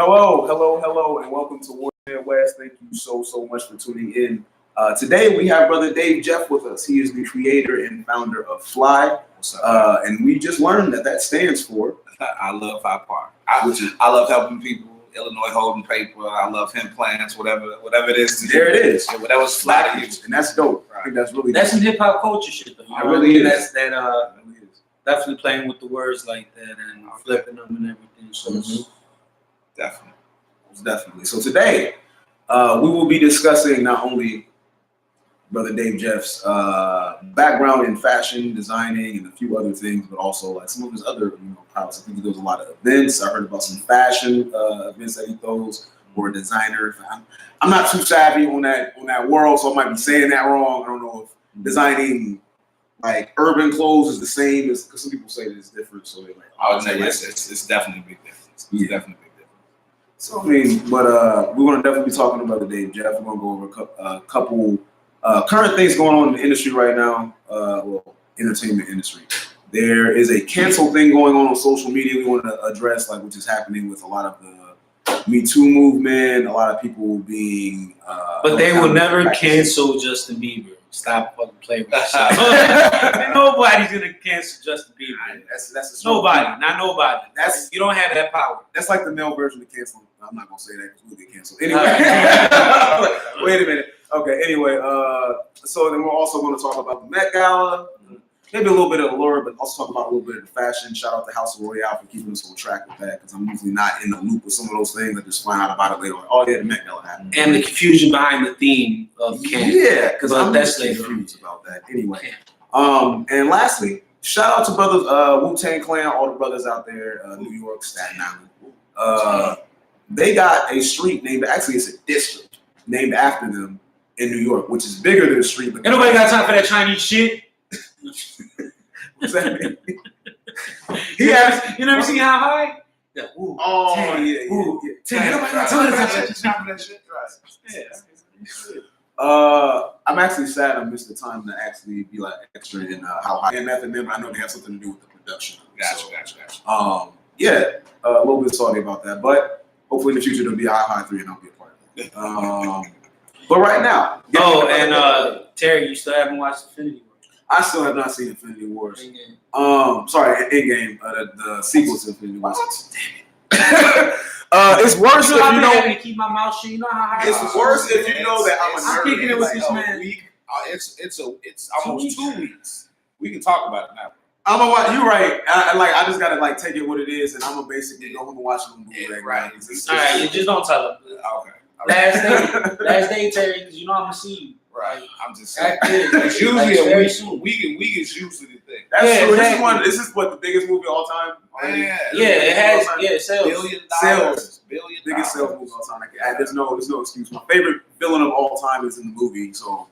Hello, and welcome to War Midwest. Thank you so much for tuning in. Today we have Brother Dave Jeff with us. He is the creator and founder of Fly, and we just learned that stands for I love High Park. I love helping people. Illinois holding paper. I love hemp plants. Whatever it is. There it is. Whatever's fly to you, and that's dope. Right. I think that's really that's some hip hop culture shit though. It really is. Definitely playing with the words like that and flipping them and everything. So definitely. So today, we will be discussing not only Brother Dave Jeff's background in fashion, designing, and a few other things, but also like some of his other prowess. I think he does a lot of events. I heard about some fashion events that he throws or a designer. I'm not too savvy on that world, so I might be saying that wrong. I don't know if designing like urban clothes is the same as, because some people say that it's different. So they're like, I would say it's definitely a big difference. It's definitely a big difference. So I mean, but we're gonna definitely be talking about the Dave Jeff. We're gonna go over a couple current things going on in the industry right now. Well, entertainment industry. There is a cancel thing going on social media. We want to address like which is happening with a lot of the Me Too movement. A lot of people being. But they will never cancel Justin Bieber. Stop fucking playing with yourself. Nobody's gonna cancel Justin Bieber. That's nobody, not nobody. You don't have that power. That's like the male version of canceling. I'm not gonna say that because we'll get canceled anyway. Wait a minute. Okay. Anyway, so then we're also going to talk about the Met Gala. Maybe a little bit of allure, but also talk about a little bit of the fashion. Shout out to House of Royale for keeping us on track with that, because I'm usually not in the loop with some of those things. I just find out about it later. Like, oh yeah, the Met Gala happened. And the confusion behind the theme of camp. Yeah, because I'm just confused about that. Anyway, and lastly, shout out to brothers Wu-Tang Clan, all the brothers out there, New York, Staten Island. They got a street named, actually it's a district named after them in New York, which is bigger than the street. Ain't nobody got time for that Chinese shit. What's that mean? You never seen How High? Yeah. Ooh, oh, ten, yeah. Ain't nobody got time for that shit. I'm actually sad I missed the time to actually be like extra in How High and F&M. I know they have something to do with the production. Gotcha. Yeah, a little bit salty about that, but hopefully in the future there'll be How High 3 and I'll be a part of it. But right now, Terry, you still haven't watched Infinity War? I still have not seen Infinity Wars. Sorry, Endgame, the sequel to Infinity Wars. Damn it. It's worse if you know. To keep my mouth shut. You know how it's worse if you know that I'm kicking it with this man. It's almost 2 weeks. We can talk about it now. I'm gonna watch. You're right. I just gotta like take it what it is, and I'm gonna basically go home and watch it. Right. All right. You just don't tell them. Okay. Last day, Terry, because you know I'm gonna see you. Right. I'm just saying. It's usually a week is usually the thing. That's true. Exactly. This is what the biggest movie of all time. It has sales. Billion biggest sales movie of all time. There's no excuse. My favorite villain of all time is in the movie. So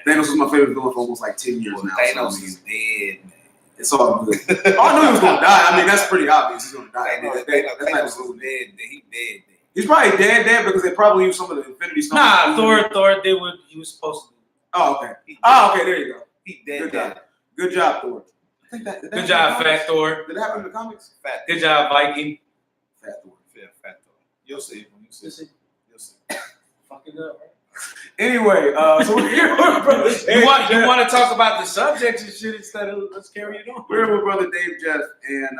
Thanos was my favorite villain for almost like 10 years now. Thanos is dead, man. It's all good. I knew he was gonna die. I mean, that's pretty obvious. He's gonna die. Thanos was dead. He dead. He's probably dead because they probably used some of the Infinity Stones. Nah, Thor did what he was supposed to do. Oh, okay. Okay, there you go. He dead. Good job, Thor. I think Good job, Fat Thor. Did it happen in the comics? Good job, Viking. Fat Thor. Yeah, Fat Thor. You'll see. You'll see. Fucking up, right? Anyway, so we're here with Brother Dave. You want to talk about the subjects and shit instead of let's carry it on. We're here with Brother Dave Jeff, and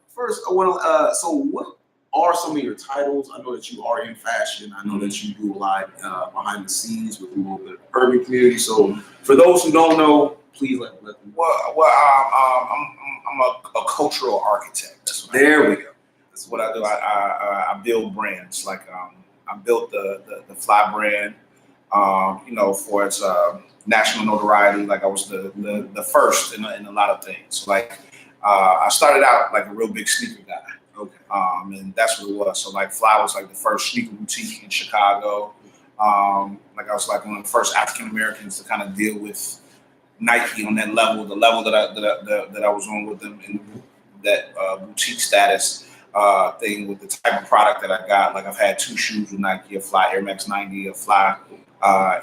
first I want to. So what are some of your titles? I know that you are in fashion. I know that you do a lot behind the scenes with a little bit of urban community. So for those who don't know, please let them. I'm a cultural architect. There we go. That's what I do. I build brands. Like I built the Fly brand. For its national notoriety. Like I was the first in a lot of things. Like I started out like a real big sneaker guy. Okay. And that's what it was. So like Fly was like the first sneaker boutique in Chicago. Like I was like one of the first African Americans to kind of deal with Nike on that level, the level that I was on with them in that boutique status thing with the type of product that I got. Like I've had 2 shoes with Nike, a Fly Air Max 90, a Fly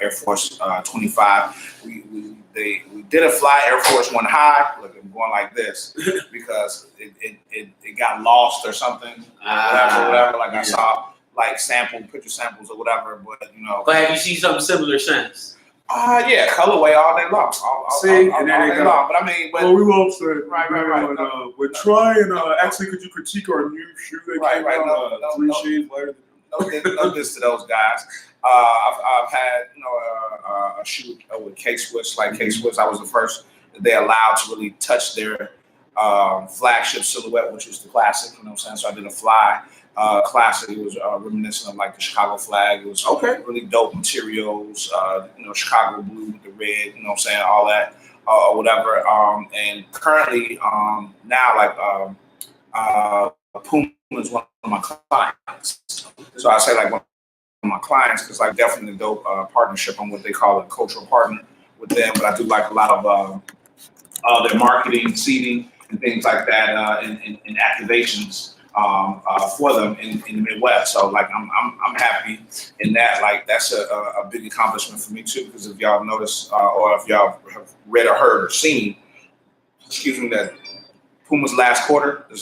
Air Force 25. We did a Fly Air Force One High, like going like this because it got lost or something, whatever. Like I saw like picture samples or whatever, but you know. But have you seen something similar since? Yeah, colorway all day long. All day long. But I mean, we won't say. Right. No, we're trying. Actually, could you critique our new shoe that came out 3 shades later? No diss to those guys. I've had a shoot with K-Swiss. Like K-Swiss, I was the first that they allowed to really touch their flagship silhouette, which was the classic. You know what I'm saying? So I did a fly classic. It was reminiscent of like the Chicago flag. It was really dope materials. Chicago blue with the red. You know what I'm saying? All that or whatever. And currently now like Puma is one of my clients. So I say like one of my clients because like definitely a dope partnership on what they call a cultural partner with them. But I do like a lot of their marketing, seeding, and things like that, and activations for them in the Midwest. So like I'm happy in that. Like that's a big accomplishment for me too. Because if y'all notice or if y'all have read or heard or seen, that Puma's this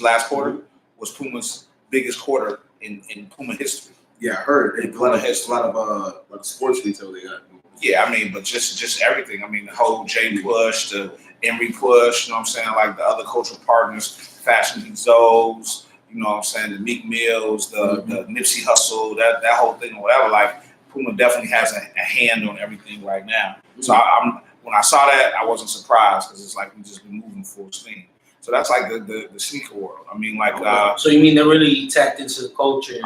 last quarter was Puma's biggest quarter in Puma history. Yeah, I heard. In Puma history. A lot of like sports retail they got. Yeah, I mean, but just everything. I mean, the whole J push, the Emery push, you know what I'm saying? Like the other cultural partners, Fashion Geek Zoes, you know what I'm saying? The Meek Mills, the Nipsey Hussle, that whole thing or whatever. Like Puma definitely has a hand on everything right now. So when I saw that, I wasn't surprised because it's like we just been moving full steam. So that's like the sneaker world. I mean, like. So you mean they're really tapped into the culture?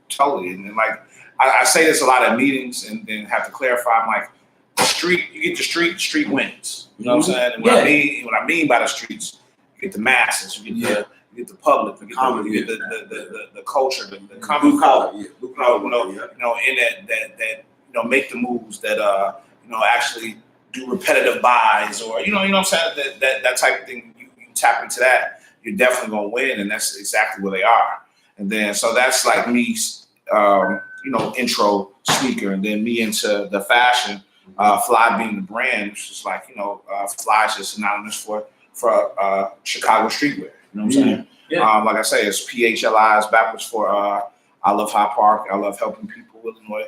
Totally. And then, like, I say this a lot at meetings and then have to clarify. I'm like, the street, you get the street wins. You know what I'm saying? And what I mean by the streets, you get the masses, you get the public, you get the culture, the common color. In that make the moves that actually do repetitive buys or you know what I'm saying? That type of thing. You tap into that, you're definitely gonna win, and that's exactly where they are. And then so that's like me, intro sneaker, and then me into the fashion. Fly being the brand, which is like Fly is just synonymous for Chicago streetwear. You know what I'm saying? Yeah. Like I say, it's PHLI is backwards for I love High Park. I love helping people. Illinois,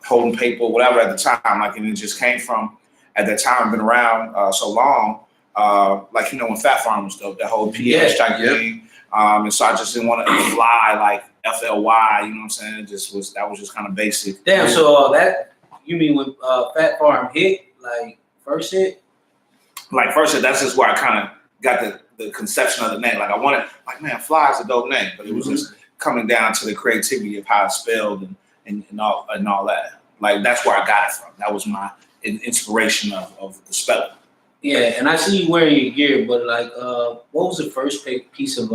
holding paper, whatever at the time. Like, and it just came from at that time. Been around so long. When Fat Farm was dope, that whole PH type thing. And so I just didn't want to fly like FLY. You know what I'm saying? That was just kind of basic. Damn. So that. You mean when Fat Farm hit, like first hit? Like first hit, that's just where I kind of got the conception of the name. Like I wanted, like man, Fly is a dope name, but it was just coming down to the creativity of how it's spelled and all that. Like that's where I got it from. That was my inspiration of the spelling. Yeah, and I see you wearing your gear, but like, what was the first piece of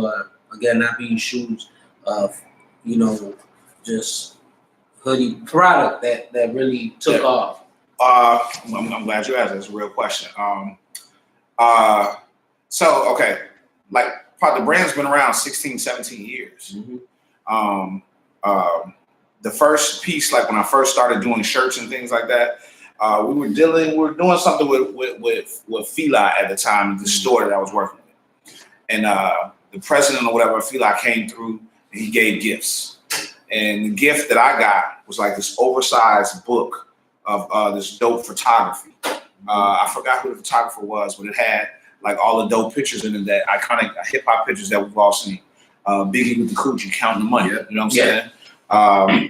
again not being shoes, just hoodie product that really took off? I'm glad you asked. That's a real question. The brand's been around 16, 17 years. The first piece, like when I first started doing shirts and things like that, we were doing something with Fila at the time, the store that I was working with. And the president or whatever, Fila came through and he gave gifts. And the gift that I got was like this oversized book of this dope photography. I forgot who the photographer was, but it had like all the dope pictures in it, that iconic hip hop pictures that we've all seen. Biggie with the coochie counting the money, you know what I'm saying?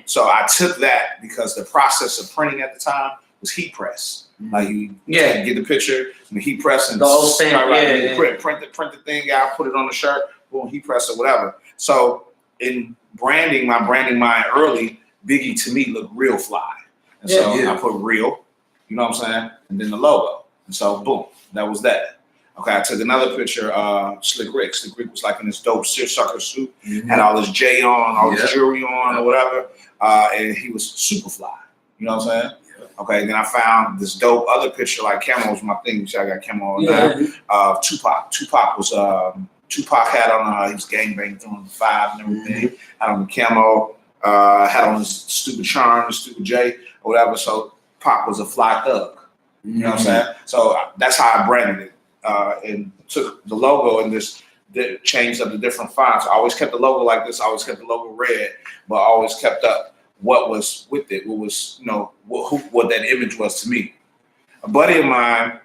So I took that because the process of printing at the time was heat press. Like you get the picture and the heat press and print the thing out, put it on the shirt, boom, heat press or whatever. So in my branding mind early, Biggie to me looked real fly. And I put real, you know what I'm saying? And then the logo. And so boom, that was that. Okay, I took another picture, Slick Rick. Slick Rick was like in this dope seersucker suit, had all this J on, all this jewelry on or whatever. And he was super fly. You know what I'm saying? Yeah. Okay, then I found this dope other picture, like camo was my thing, which I got camo on now. Tupac. Tupac had on, he was gangbanging through the 5 and everything. Had on the camo, had on his stupid charm, stupid J or whatever. So Pac was a fly thug. You know what I'm saying? So that's how I branded it. and took the logo and just changed up the different fonts. I always kept the logo like this. I always kept the logo red, but I always kept up what was with it. What was, you know, what that image was to me. A buddy of mine,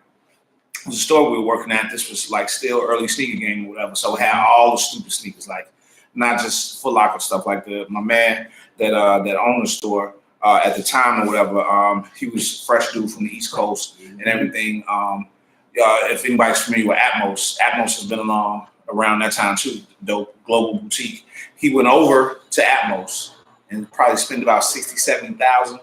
the store we were working at, this was like still early sneaker game or whatever. So it had all the stupid sneakers, like not just Foot Locker stuff. Like my man that owned the store at the time or whatever, he was fresh dude from the East Coast and everything. If anybody's familiar with Atmos has been along around that time too. Dope global boutique. He went over to Atmos and probably spent about 60, 70,000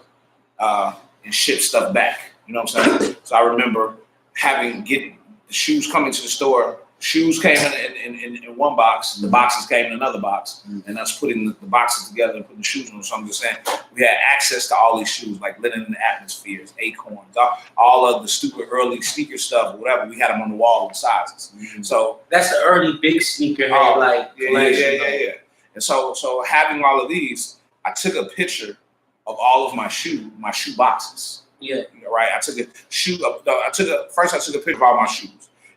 and ship stuff back. You know what I'm saying? So I remember getting the shoes coming to the store. Shoes came in one box, the boxes came in another box, and us putting the boxes together and putting the shoes on. So I'm just saying, we had access to all these shoes, like Linen and Atmospheres, Acorns, all of the stupid early sneaker stuff, whatever. We had them on the wall in sizes. So that's the early big sneaker collection. Yeah. And so having all of these, I took a picture of all of my shoe boxes. Yeah. Right. I took a picture of all my shoes.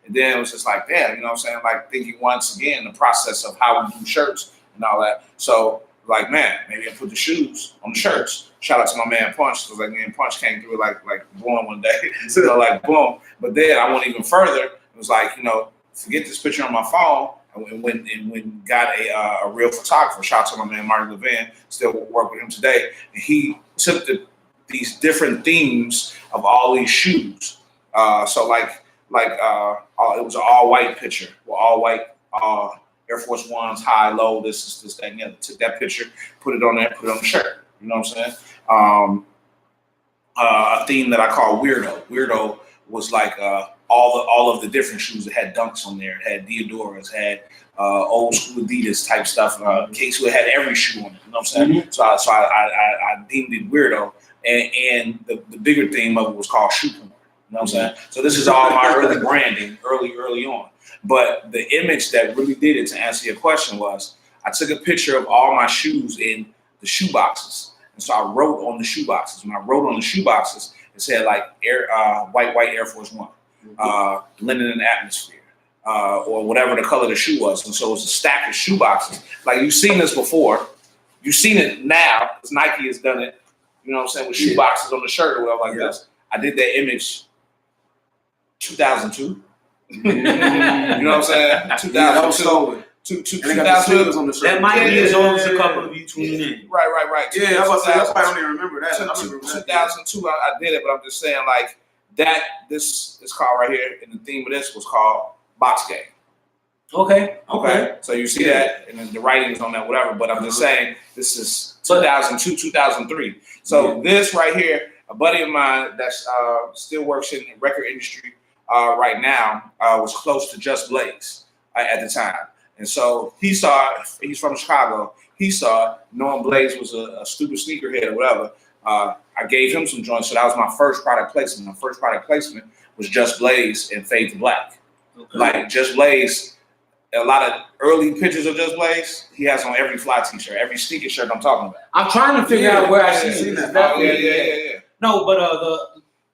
And then it was just like, damn, you know what I'm saying? Like thinking once again, the process of how we do shirts and all that. So like, man, maybe I put the shoes on the shirts. Shout out to my man Punch, because like me and Punch came through like boom one day. So like boom. But then I went even further. It was like, you know, forget this picture on my phone. And when got a real photographer. Shout out to my man Marty Levin, still work with him today. And he took these different themes of all these shoes. So it was an all white picture, with all white Air Force Ones, high, low, this, that, and the other. Took that picture, put it on there, put it on the shirt. You know what I'm saying? A theme that I call Weirdo. Weirdo was like all of the different shoes. It had Dunks on there. It had Diodoras. It had old school Adidas type stuff. Case had every shoe on it. You know what I'm saying? So I deemed it Weirdo. And the bigger theme of it was called Shoe Porn. You know what I'm saying? So this is all my early branding, early on. But the image that really did it, to answer your question, was I took a picture of all my shoes in the shoe boxes. And so I wrote on the shoe boxes. When I wrote on the shoe boxes, it said like white Air Force One, Linen and Atmosphere, or whatever the color of the shoe was. And so it was a stack of shoe boxes. Like you've seen this before. You've seen it now, because Nike has done it, you know what I'm saying, with shoe boxes on the shirt or whatever like this. I did that image 2002. You know what I'm saying? 2002. 2002. That might be as old as a couple of you tuning in. Right. Yeah, I was that's why I don't even remember that. 2002, I did it, but I'm just saying like that. This called right here, and the theme of this was called Box Game. Okay. So you see that, and then the writing is on that, whatever. But I'm just saying this is 2002, 2003. So this right here, a buddy of mine that still works in the record industry right now was close to Just Blaze at the time. And so he saw it. He's from Chicago. He saw it, knowing Blaze was a stupid sneakerhead or whatever. I gave him some joints. So that was my first product placement. My first product placement was Just Blaze and Fade to Black. Okay. Like Just Blaze, a lot of early pictures of Just Blaze, he has on every fly t-shirt, every sneaker shirt I'm talking about. I'm trying to figure out where I see that. Yeah. No, but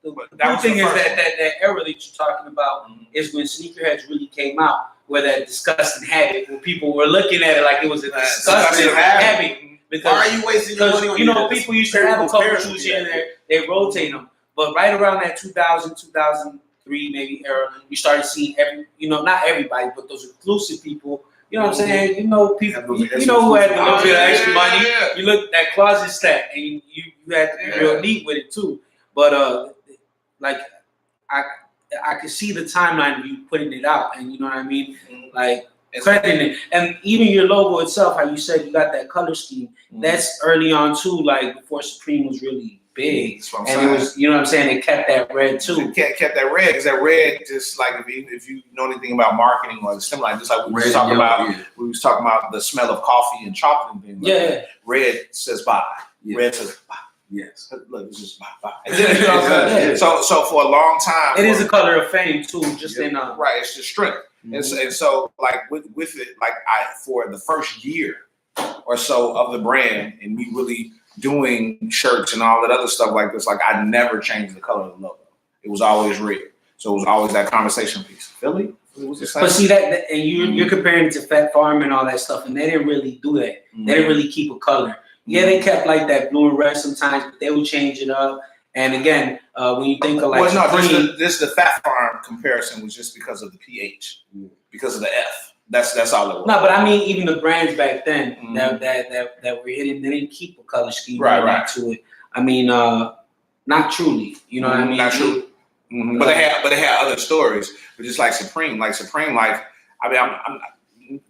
the cool thing is that era that you're talking about is when sneakerheads really came out, where that disgusting habit, where people were looking at it like it was a disgusting habit. Because why are you wasting your money on people used to have a couple shoes here and there, they rotate them. But right around that 2000, 2003 maybe era, you started seeing not everybody, but those exclusive people. You know what I'm saying? People. You know who had the little bit of extra money. Yeah. You look at closet stack, and you had to be real neat with it too. But I could see the timeline of you putting it out, and you know what I mean, like crediting it, and even your logo itself. How you said you got that color scheme. That's early on too, like before Supreme was really big, and it was, you know what I'm saying, they kept that red too. Kept that red, because that red, just like if you know anything about marketing or similar, just like we was talking about the smell of coffee and chocolate and things. Yeah, red says bye. Yeah. Red says bye. Yes. Look, it's just bye. You know what I'm saying? So for a long time, it is a color of fame too. Just in right, it's just strength. And so like with it, like for the first year or so of the brand, and me really doing shirts and all that other stuff like this, like I never changed the color of the logo. It was always red. So it was always that conversation piece. Philly? Was the same? But see that and you're comparing it to Fat Farm and all that stuff, and they didn't really do that. They didn't really keep a color. Yeah, they kept like that blue and red sometimes, but they would change it up. And again, when you think of like this the Fat Farm comparison was just because of the PH, because of the F. That's all it was. No, but I mean, even the brands back then that were hitting, they didn't keep a color scheme to it. I mean, not truly. You know what I mean? Not truly. But they had other stories. But just like Supreme, I mean, I'm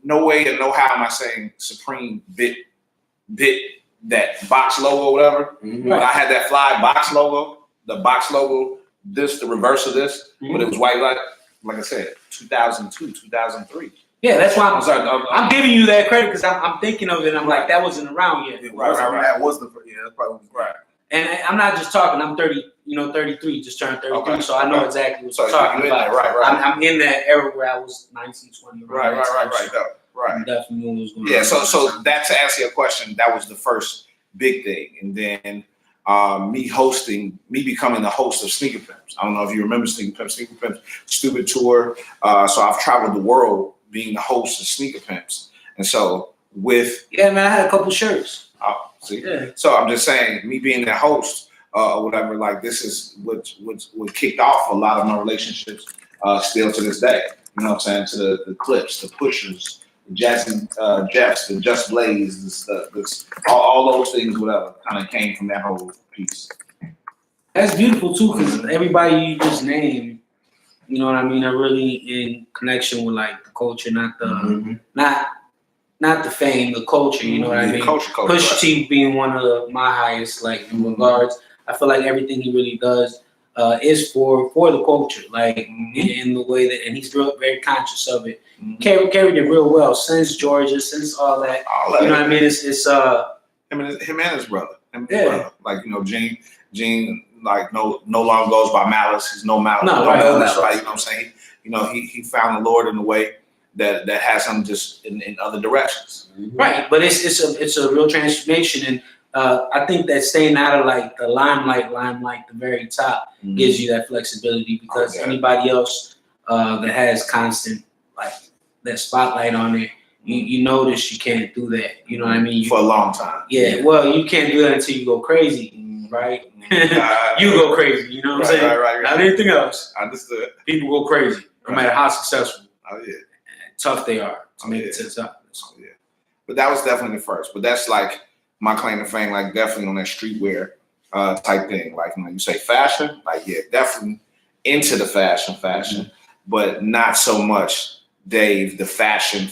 no way and no how am I saying Supreme bit that box logo or whatever. But I had that fly box logo, the box logo, the reverse of this, but it was white like I said, 2002, 2003. Yeah, that's why I'm giving you that credit because I'm thinking of it. And I'm like, that wasn't around yet. Right. That was that's probably right. And I'm not just talking. I'm 33, just turned 33, okay. So I know exactly what you're talking about. Right. I'm in that era where I was 19, 20. Right. I definitely knew what was going on. Yeah, so that to answer your question, that was the first big thing, and then me becoming the host of Sneaker Pimps. I don't know if you remember Sneaker Pimps Stupid Tour. So I've traveled the world being the host of Sneaker Pimps, and so man, I had a couple shirts. Oh, see, yeah. So I'm just saying, me being the host or whatever, like this is what kicked off a lot of my relationships still to this day. You know what I'm saying? To the Clips, the Pushers, the Jackson Jeffs, the Just Blaze, all those things, whatever, kind of came from that whole piece. That's beautiful too, because everybody you just named, you know what I mean, are really in connection with like the culture, not the not the fame, the culture. You know what I mean? Culture, Pusha T being one of my highest like in regards. I feel like everything he really does is for the culture, like in the way that, and he's very conscious of it. Carried it real well since Georgia, since all that. You know what I mean? It's him and his brother. Brother. Like, you know, Gene like no longer goes by Malice. He's no Malice. No right. Malice. Right. You know what I'm saying? You know, he found the Lord in a way that has him just in other directions. Right, but it's a real transformation, and I think that staying out of like the limelight, the very top, gives you that flexibility because anybody else that has constant like that spotlight on it, you notice you can't do that. You know what I mean? For a long time. Yeah, well, you can't do that until you go crazy, right? You go crazy. You know what I'm saying? Right. Not anything else. Understood. People go crazy, no matter how successful. Oh yeah. Tough they are to make it to the top. Yeah. But that was definitely the first. But that's like my claim to fame, like definitely on that streetwear type thing. Like when you say fashion, like yeah, definitely into the fashion, but not so much Dave the fashion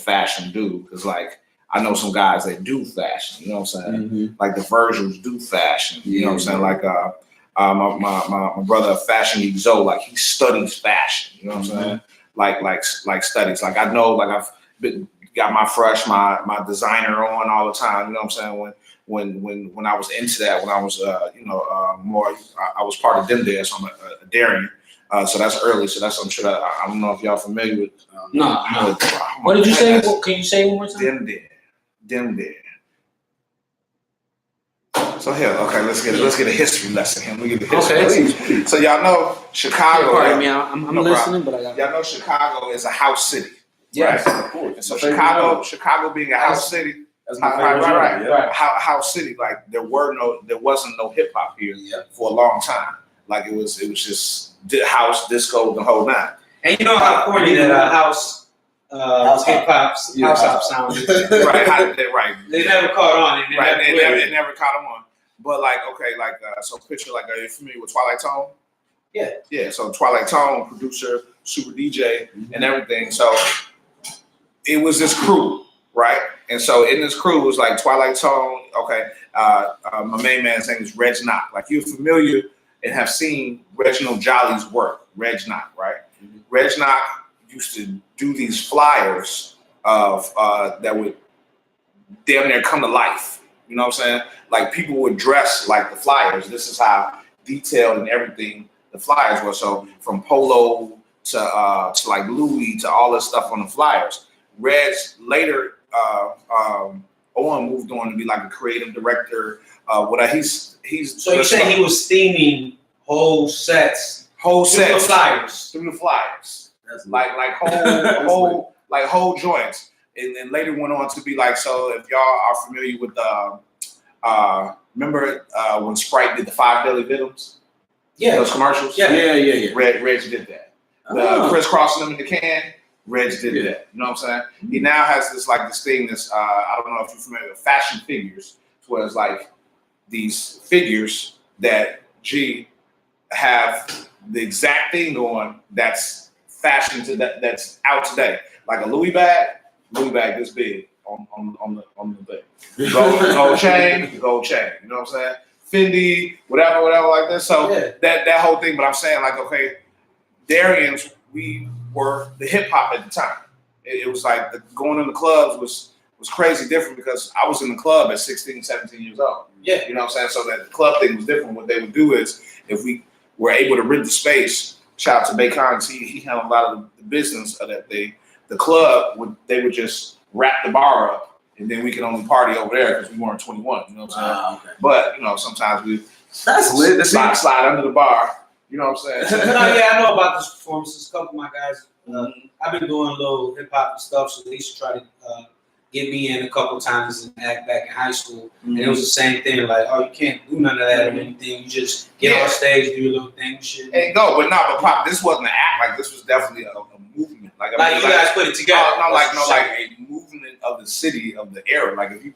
dude. Because like I know some guys that do fashion, you know what I'm saying? Like the Virgils do fashion, you know what I'm saying? Like my brother Fashion Geek Zoe, like he studies fashion, you know what I'm saying? Like studies. Like I know, like I've got my designer on all the time. You know what I'm saying? When I was into that, when I was more, I was part of them there, so I'm a Darian. So that's early. So that's I'm sure I don't know if y'all familiar with. No. What did you say? Can you say one more time? Them there. So here, okay, let's get a history lesson here. We get a history lesson. So y'all know Chicago. Pardon me, I'm listening, but y'all know Chicago is a house city. Yes, right? Of course. And so Chicago being a house city. Right. House city. Like there wasn't no hip hop here for a long time. Like it was just house, disco, the whole nine. And you know how corny that house hip hop sounded. Right. They never caught on. It never caught them on. But like, okay, like so picture like, are you familiar with Twilight Tone? Yeah. So Twilight Tone, producer, super DJ, and everything. So it was this crew, right? And so in this crew was like Twilight Tone. Okay, my main man's name is Reg Knock. Like you're familiar and have seen Reginald Jolly's work, Reg Knock, right? Reg Knock used to do these flyers of that would damn near come to life. You know what I'm saying? Like people would dress like the flyers. This is how detailed and everything the flyers were. So from polo to like Louis to all this stuff on the flyers. Reg later Owen moved on to be like a creative director. So you're saying he was theming whole sets whole sets, flyers. through the flyers, That's like whole joints, and then later went on to be like, so if y'all are familiar with remember when Sprite did the 5 Daily Victims? Yeah. Those commercials? yeah. Reg did that. Crisscrossing them in the can, Reg did that. You know what I'm saying? He now has this thing that's I don't know if you're familiar with fashion figures, where it's like these figures that have the exact thing going that's fashion that's out today. Like a Louis bag this big on the thing. Gold chain. You know what I'm saying? Fendi, whatever like this. So that whole thing. But I'm saying okay, Darians, we were the hip hop at the time. It was like going in the clubs was crazy different because I was in the club at 16, 17 years old. Yeah. You know what I'm saying? So that the club thing was different. What they would do is if we were able to rent the space, shout out to Bacon, he handled a lot of the business of that thing. The club they would just wrap the bar up and then we could only party over there because we weren't 21. You know what I'm saying? Okay. But sometimes we That's lit. slide under the bar. You know what I'm saying? I know about this performances. A couple of my guys, I've been doing a little hip hop stuff, so they used to try to get me in a couple times and act back in high school. And it was the same thing, like, oh, you can't do none of that or anything. You just get on stage, do your little thing, shit. And go, but Pop, this wasn't an act. Like this was definitely a movement. Like you guys put it together. Like a movement of the city of the era. Like if you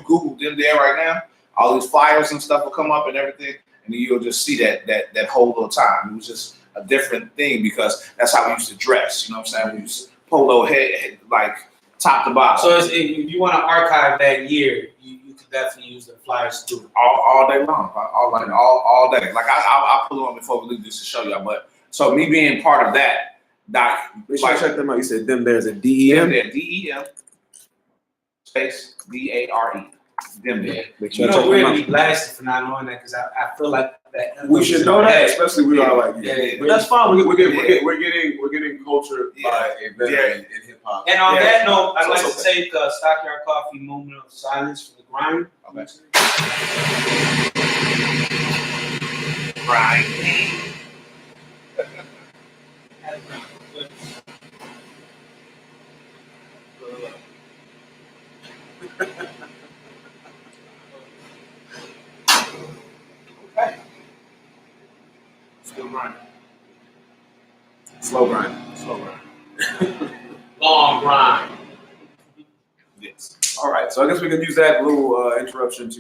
Google them there right now, all these flyers and stuff will come up and everything, and you'll just see that whole little time. It was just a different thing because that's how we used to dress. You know what I'm saying? We used to polo head like top to bottom. So if you want to archive that year, you could definitely use the flyers to do it. All day long, all day. Like I'll pull on before we leave this to show y'all. But so me being part of that, Make sure check them out. You said them. There's a DEM. Yeah, DEM space DARE. Them there. You know, we're gonna be blasted for not knowing that because I feel like that we should know that, especially we are like but that's fine. We're getting culture by in hip hop. And on that note, I'd like to take a Stockyard Coffee moment of silence for the grind. Right. Okay. Still grinding. Slow grind. Long grind. Yes. All right, so I guess we can use that little interruption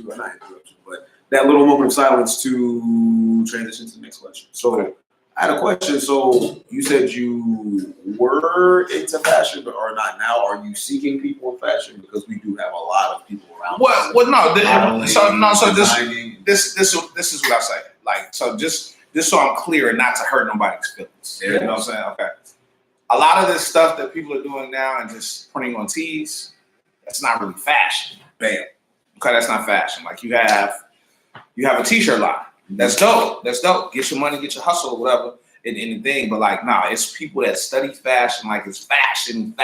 but that little moment of silence to transition to the next question. So I had a question. So you said you were into fashion, but are not now. Are you seeking people in fashion? Because we do have a lot of people around. Well, no. So this is what I say. Like, so just so I'm clear and not to hurt nobody's feelings. You know what I'm saying? Okay. A lot of this stuff that people are doing now and just printing on tees, that's not really fashion. Bam. Okay, that's not fashion. Like you have a t-shirt line. That's dope. Get your money, get your hustle or whatever in the thing. But like, it's people that study fashion, like it's fashion.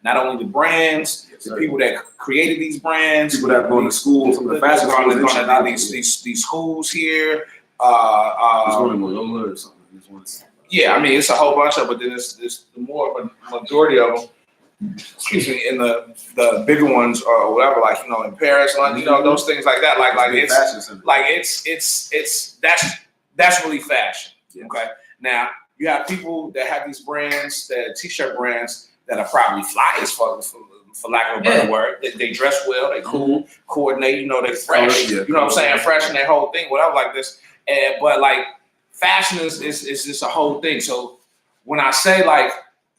Not only the brands, the people that created these brands, people that go to school, some of the fashion schools, these schools here. Yeah, I mean it's a whole bunch of, but then it's the more majority of them. Excuse me, in the bigger ones or whatever, like in Paris, London, those things like that. That's really fashion. Yes. Okay, now you have people that have these brands, that t-shirt brands that are probably fly as fuck, for lack of a better word. They dress well, they cool, coordinate. They fresh. You know what I'm saying? Fresh in that whole thing, whatever like this. But like fashion is just a whole thing. So when I say like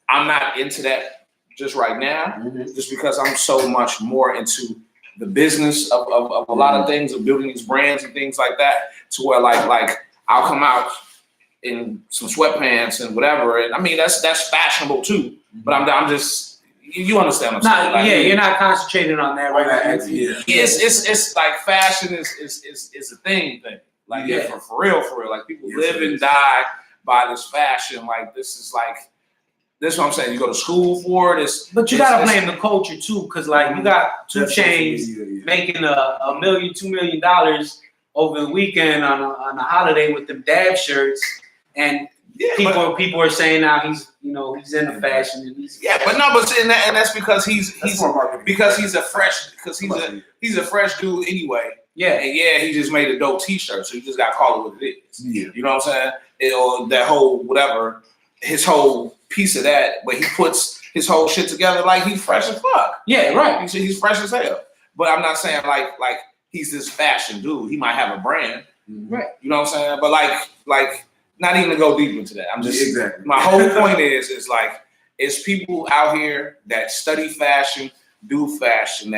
I'm not into that just right now, just because I'm so much more into the business of a lot of things, of building these brands and things like that, to where like I'll come out in some sweatpants and whatever, and I mean that's fashionable too. But I'm just you understand what I'm saying? Like, you're not concentrating on that right now. It's like fashion is a thing. Like for real. Like people live and die by this fashion. Like this is what I'm saying. You go to school for it. But you gotta blame the culture too, because like you got 2 Chainz making $1 million, $2 million over the weekend on a holiday with them dab shirts, and Yeah, people are saying now he's he's into fashion and he's and that's because he's more marketing. because he's a fresh dude anyway. Yeah, and he just made a dope T-shirt, so you just got to call it what it is. Yeah, you know what I'm saying? Or that whole whatever, his whole piece of that, but he puts his whole shit together like he's fresh as fuck. Yeah, right. He's fresh as hell. But I'm not saying like he's this fashion dude. He might have a brand, right? You know what I'm saying? But like not even to go deep into that. I'm just exactly. My whole point is like it's people out here that study fashion, do fashion,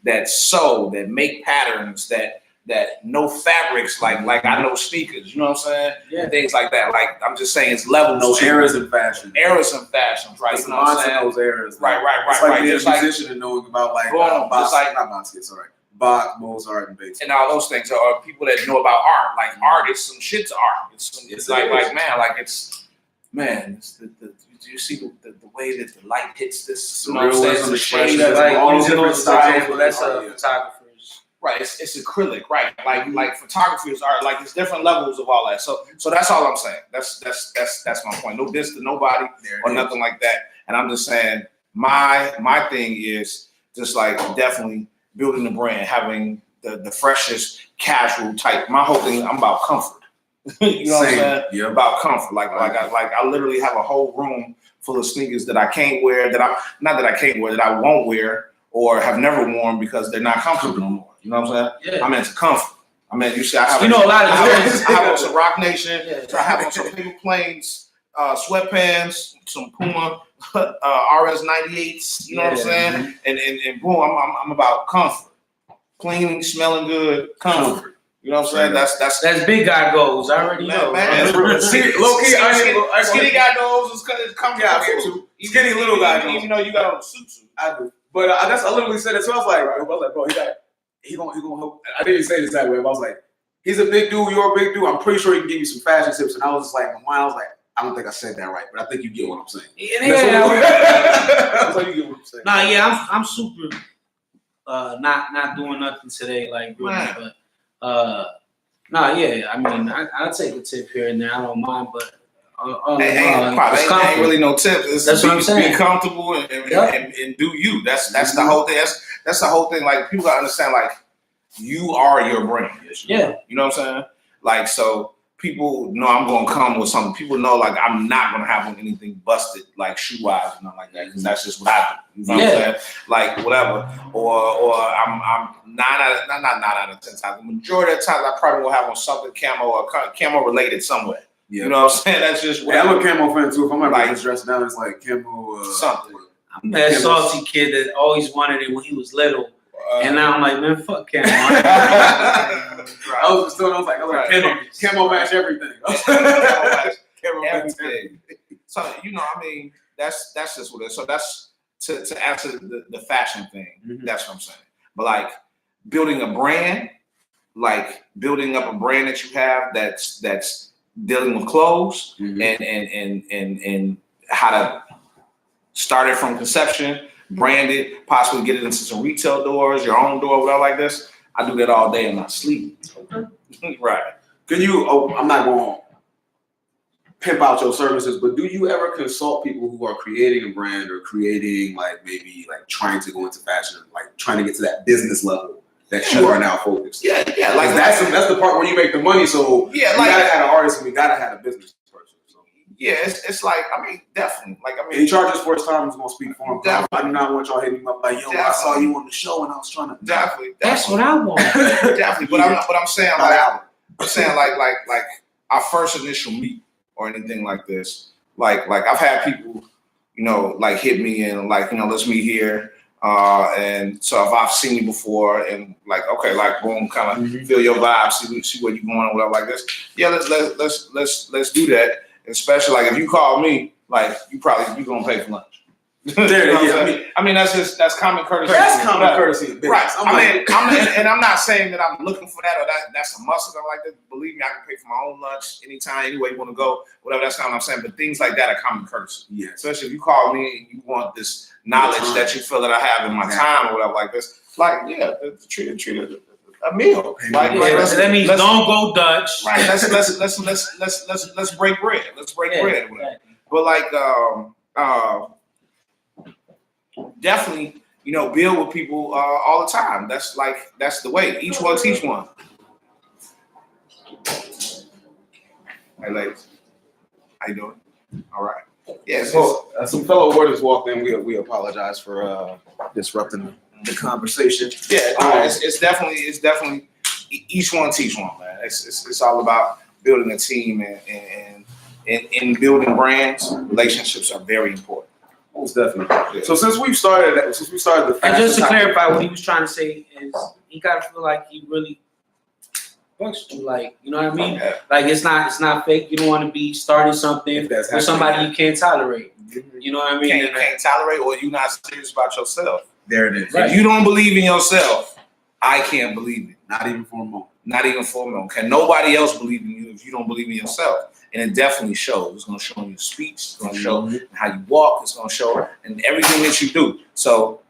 that sew, that make patterns, that know fabrics, like I know sneakers, you know what I'm saying? Yeah. Things like that. Like I'm just saying, it's levels. No eras in fashion. Eras in fashion, right? You know what I'm saying? Those eras. Right. It's like being Just a musician and knowing about like not Basquiat, sorry, Bach, Mozart, and Beethoven, and all those things are people that know about art. Like art is some shit's art. It's like you see the way that the light hits this, you know what I'm saying? the shade of like all using different those styles. examples. That's photographers. Right, it's acrylic, right? Like photography is art. Like there's different levels of all that. So that's all I'm saying. That's my point. No diss to nobody or nothing like that. And I'm just saying my thing is just like definitely building a brand, having the freshest casual type. My whole thing, I'm about comfort. You know what I'm saying? Yeah. About comfort. I literally have a whole room full of sneakers that I can't wear, that I won't wear or have never worn because they're not comfortable no more. You know what I'm saying? Yeah. I'm into comfort. I mean, you see, I have a lot of I have on some Rock Nation. Yeah. So I have on some Paper Planes, sweatpants, some Puma RS 98s. You know what I'm saying? And boom, I'm about comfort, clean, smelling good, comfort. You know what I'm saying? That's big guy goals. I already know. Man. Low key, skinny guy goes is comfort. Yeah, I get you. Skinny little guy goes. Even though you got on a suit. I do. But I literally said it. So I was like, bro, he gonna help. I didn't say this that way, but I was like, he's a big dude. You're a big dude. I'm pretty sure he can give you some fashion tips. And I was just like, in my mind, I was like, I don't think I said that right, but I think you get what I'm saying. That's what you get what I'm saying. Nah, yeah, I'm super. Not doing nothing today, like really, but nah, yeah. I mean, I'll take a tip here and there. I don't mind, but. Ain't really no tips. That's what I'm saying. Be comfortable and do you. That's the whole thing. That's the whole thing. Like people gotta understand. Like you are your brand. Yeah. You know what I'm saying? Like so, people know I'm gonna come with something. People know like I'm not gonna have anything busted like shoe wise and nothing like that because that's just what I do. You know what I'm saying? Like whatever. Or I'm 9 out of 10 times. The majority of the times I probably will have on something camo or camo related somewhere. Yeah. You know what I'm saying? That's just what I'm a camo fan too. If I'm ever just dressed down, it's like camo something. I'm that salty kid that always wanted it when he was little. And now I'm like, man, fuck camo. I was like, camo match everything. Camo match everything. So, you know, I mean, that's just what it is. So that's to answer the fashion thing. Mm-hmm. That's what I'm saying. But like building a brand, like building up a brand that you have that's dealing with clothes and how to start it from conception, brand it, possibly get it into some retail doors, your own door, whatever like this. I do that all day and not sleep. Okay. Right. Can you? I'm not going to pimp out your services, but do you ever consult people who are creating a brand or creating like maybe like trying to go into fashion, like trying to get to that business level that you are now focused? Yeah. Like that's the part where you make the money. So yeah, you gotta have an artist and we gotta have a business person. So yeah, it's like I mean definitely like I mean he charges for his time. He's gonna speak for him. Definitely. I do not want y'all hitting him up like yo. I saw you on the show and I was trying to. Definitely. That's what I want. Definitely, but I'm saying like our first initial meet or anything like this. Like I've had people, you know, like hit me and like you know let's meet here. And so if I've seen you before and like okay, like boom, kind of feel your vibe, see where you're going or whatever like this. Yeah, let's do that. Especially like if you call me, like you gonna pay for lunch. I mean that's common courtesy. That's common courtesy, right? I'm not saying that I'm looking for that or that's a must or something like that. Believe me, I can pay for my own lunch anytime, anywhere you want to go, whatever. That's not what I'm saying. But things like that are common courtesy. Yeah. Especially if you call me and you want this knowledge that you feel that I have in my time or whatever like this. Like yeah, treat it a meal. Like, so that means don't go Dutch. Right. Let's break bread. Let's break bread. Or whatever. But like, definitely, build with people all the time. That's the way. Each one teach one. Hey, ladies, how you doing? All right. Yes. So some fellow wardens walked in. We apologize for disrupting the conversation. Yeah, it's definitely each one teach one, man. It's all about building a team and in building brands. Relationships are very important. Most definitely. Yeah. So since we started the and just to clarify, what he was trying to say is he got to feel like he really fucks you, like, you know what I mean? Yeah. Like it's not fake. You don't want to be starting something with somebody you can't tolerate. You know what I mean? Can't tolerate, or you're not serious about yourself. There it is. Right. If you don't believe in yourself, I can't believe it. Not even for a moment. Not even for a moment. Can nobody else believe in you if you don't believe in yourself? And it definitely shows. It's going to show in your speech. It's going to show in how you walk. It's going to show in everything that you do. So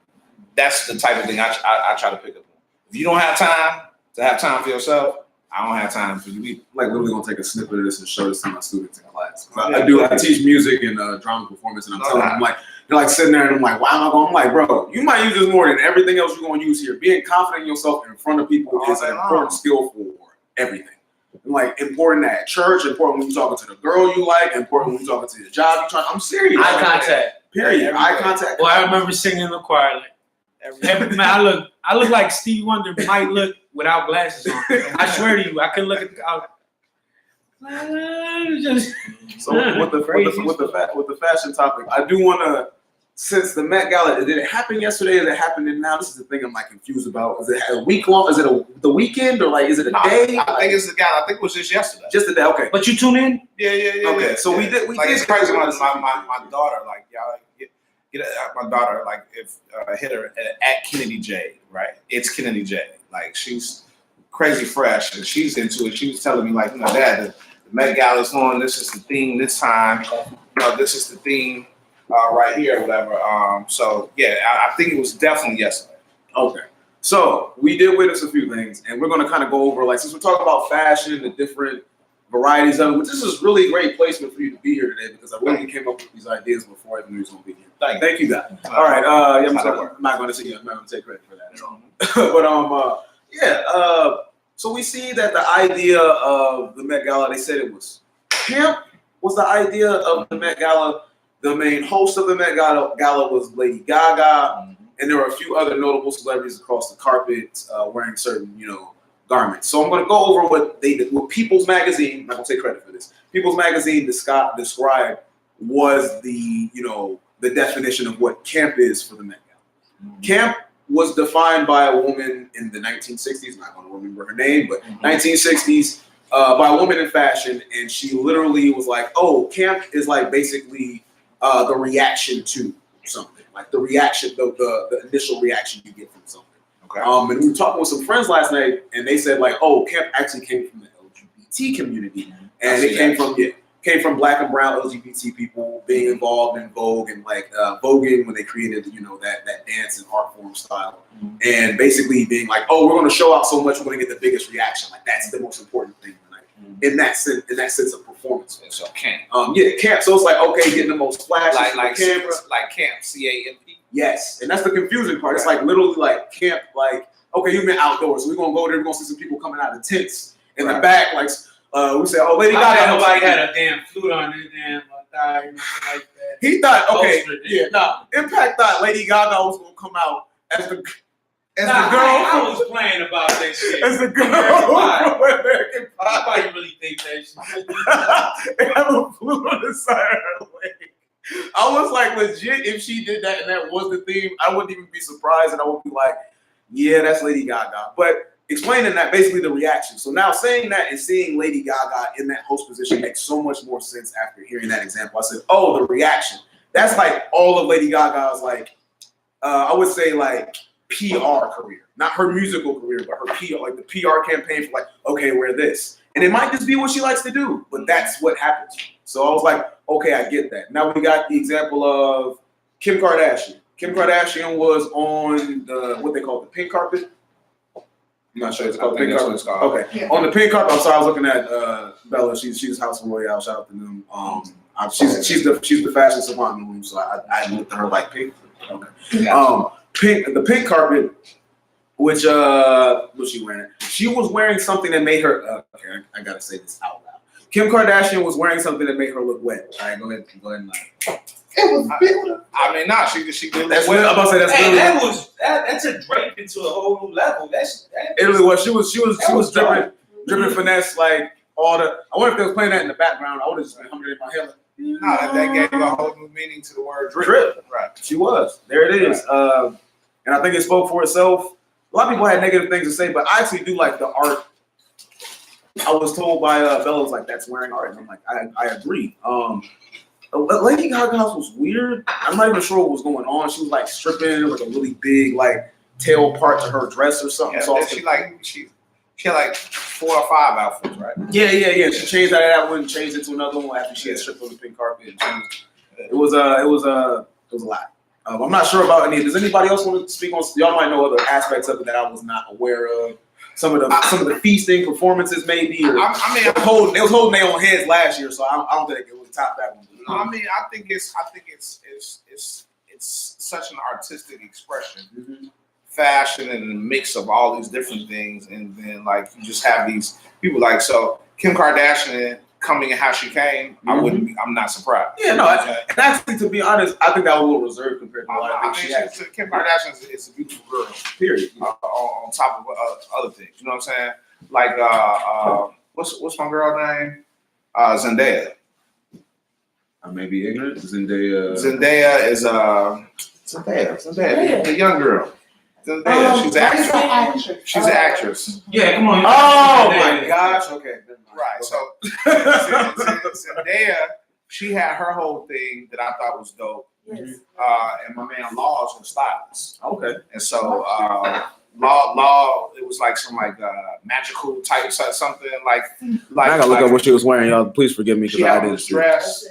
that's the type of thing I try to pick up on. If you don't have time for yourself, I don't have time for you either. Like literally gonna take a snippet of this and show this to my students in class. I teach music and drama performance, and I'm telling them, like, they're like sitting there and I'm like, why am I going? I'm like, bro, you might use this more than everything else you're gonna use here. Being confident in yourself in front of people is an important skill for everything. And like important at church, important when you're talking to the girl you like, important when you're talking to your job you're trying. I'm serious. Eye contact. Period. Eye contact. Well, I remember singing in the choir like man, I look like Stevie Wonder might look without glasses on. I swear to you, I couldn't look at the So with the fashion topic, I do want to, since the Met Gala, did it happen yesterday? Is it happening now? This is the thing I'm like confused about. Is it a week long? Is it the weekend, or like is it a day? I think it's the gala. I think it was just yesterday. Just a day. Okay. But you tune in? Yeah. Okay. So we did. It's crazy. My daughter, like, y'all get my daughter, like, if hit her at Kennedy J, right? It's Kennedy J. Like, she's crazy fresh and she's into it. She was telling me, like, Dad, the Met Gala is on. This is the theme this time. This is the theme right here, or whatever. So yeah, I think it was definitely yesterday. Okay. So we did witness a few things, and we're going to kind of go over, like, since we're talking about fashion, the different varieties of it, which this is really great placement for you to be here today, because I really came up with these ideas before I knew you was going to be here. Thank you, guys. All right. I'm not going to say I'm not going to take credit for that at all. But so we see that the idea of the Met Gala, they said it was camp. Was the idea of the Met Gala. The main host of the Met Gala was Lady Gaga, and there were a few other notable celebrities across the carpet wearing certain, garments. So I'm going to go over what People's Magazine. I'm not going to take credit for this. People's Magazine described was the definition of what camp is for the Met Gala. Camp was defined by a woman in the 1960s. I'm not going to remember her name, but 1960s by a woman in fashion, and she literally was like, "Oh, camp is like basically the reaction to something, like the reaction, the initial reaction you get from something." Okay. And we were talking with some friends last night, and they said, like, "Oh, camp actually came from the LGBT community, and it came from Black and brown LGBT people being involved in Vogue and like voguing when they created, that dance and art form style, and basically being like, oh, we're going to show out so much, we're going to get the biggest reaction. Like that's the most important thing tonight in that sense of performance. So camp. Camp. So it's like, okay, getting the most flash, like camera, like camp, CAMP. Yes, and that's the confusing part. It's like literally like camp, like, okay, you've been outdoors, so we're gonna go there, we're gonna see some people coming out of tents in the back, like we say, oh, Lady Gaga. Nobody had a damn flute on their damn thigh or nothing like that. He thought, Impact thought Lady Gaga was gonna come out as the girl. I was playing about that shit. As the girl from American Pie. Nobody really think that shit. They have a flute on the side of her leg. I was like, legit, if she did that and that was the theme, I wouldn't even be surprised, and I would be like, yeah, that's Lady Gaga. But explaining that, basically the reaction. So now saying that and seeing Lady Gaga in that host position makes so much more sense after hearing that example. I said, oh, the reaction. That's like all of Lady Gaga's, like, I would say, like, PR career. Not her musical career, but her PR, like the PR campaign for, like, okay, wear this. And it might just be what she likes to do, but that's what happens. So I was like, okay, I get that. Now we got the example of Kim Kardashian. Kim Kardashian was on what they call the pink carpet. I'm not sure. It's I called think pink that's carpet. what it's called. Okay. Yeah. On the pink carpet, I'm sorry, I was looking at Bella. She's House of Royale. Shout out to them. She's the fashion savant in the room, so I looked at her like pink. Okay. Yeah. The pink carpet, which was she wearing? She was wearing something that made her. Okay, I gotta say this out loud. Kim Kardashian was wearing something that made her look wet. All right, go ahead and lie. It was big. I mean, nah, she did. That's what I'm about to say. That's Hey, really that's a drape into a whole new level. it really was. She was dripping finesse like all the. I wonder if they was playing that in the background. I would have just been humming it in my head. Nah, that gave a whole new meaning to the word drip. Drip. Right. She was. There it is. And I think it spoke for itself. A lot of people had negative things to say, but I actually do like the art. I was told by Bella was like, that's wearing art. And I'm like, I agree. Lady Gaga's house was weird. I'm not even sure what was going on. She was like stripping with a really big like tail part to her dress or something. Yeah, So she had like 4 or 5 outfits, right? Yeah. She changed out of that one, changed into another one after she had stripped on the pink carpet. And it was a lot. I'm not sure about any. Does anybody else want to speak on? Y'all might know other aspects of it that I was not aware of. Some of the feasting performances, maybe. Or I mean, they was holding their own heads last year, so I don't think it would top that one. I mean, I think it's such an artistic expression, fashion and a mix of all these different things, and then like you just have these people like so Kim Kardashian coming and how she came. I'm not surprised. Yeah, no. And actually, to be honest, I think that was a little reserved compared to a lot of things she has. Kim Kardashian is a beautiful girl. Period. On top of other things, you know what I'm saying? Like what's my girl name? Zendaya. I may be ignorant. Zendaya is Zendaya, the young girl. Zendaya, she's an actress. She's an actress. Yeah, come on. Oh my gosh. Okay. Right. So Zendaya, she had her whole thing that I thought was dope. Yes. And my man Law is her stylist. Okay. And so Law, it was like some magical type something like. I gotta look up what she was wearing, y'all. Please forgive me She because I had didn't. this dress,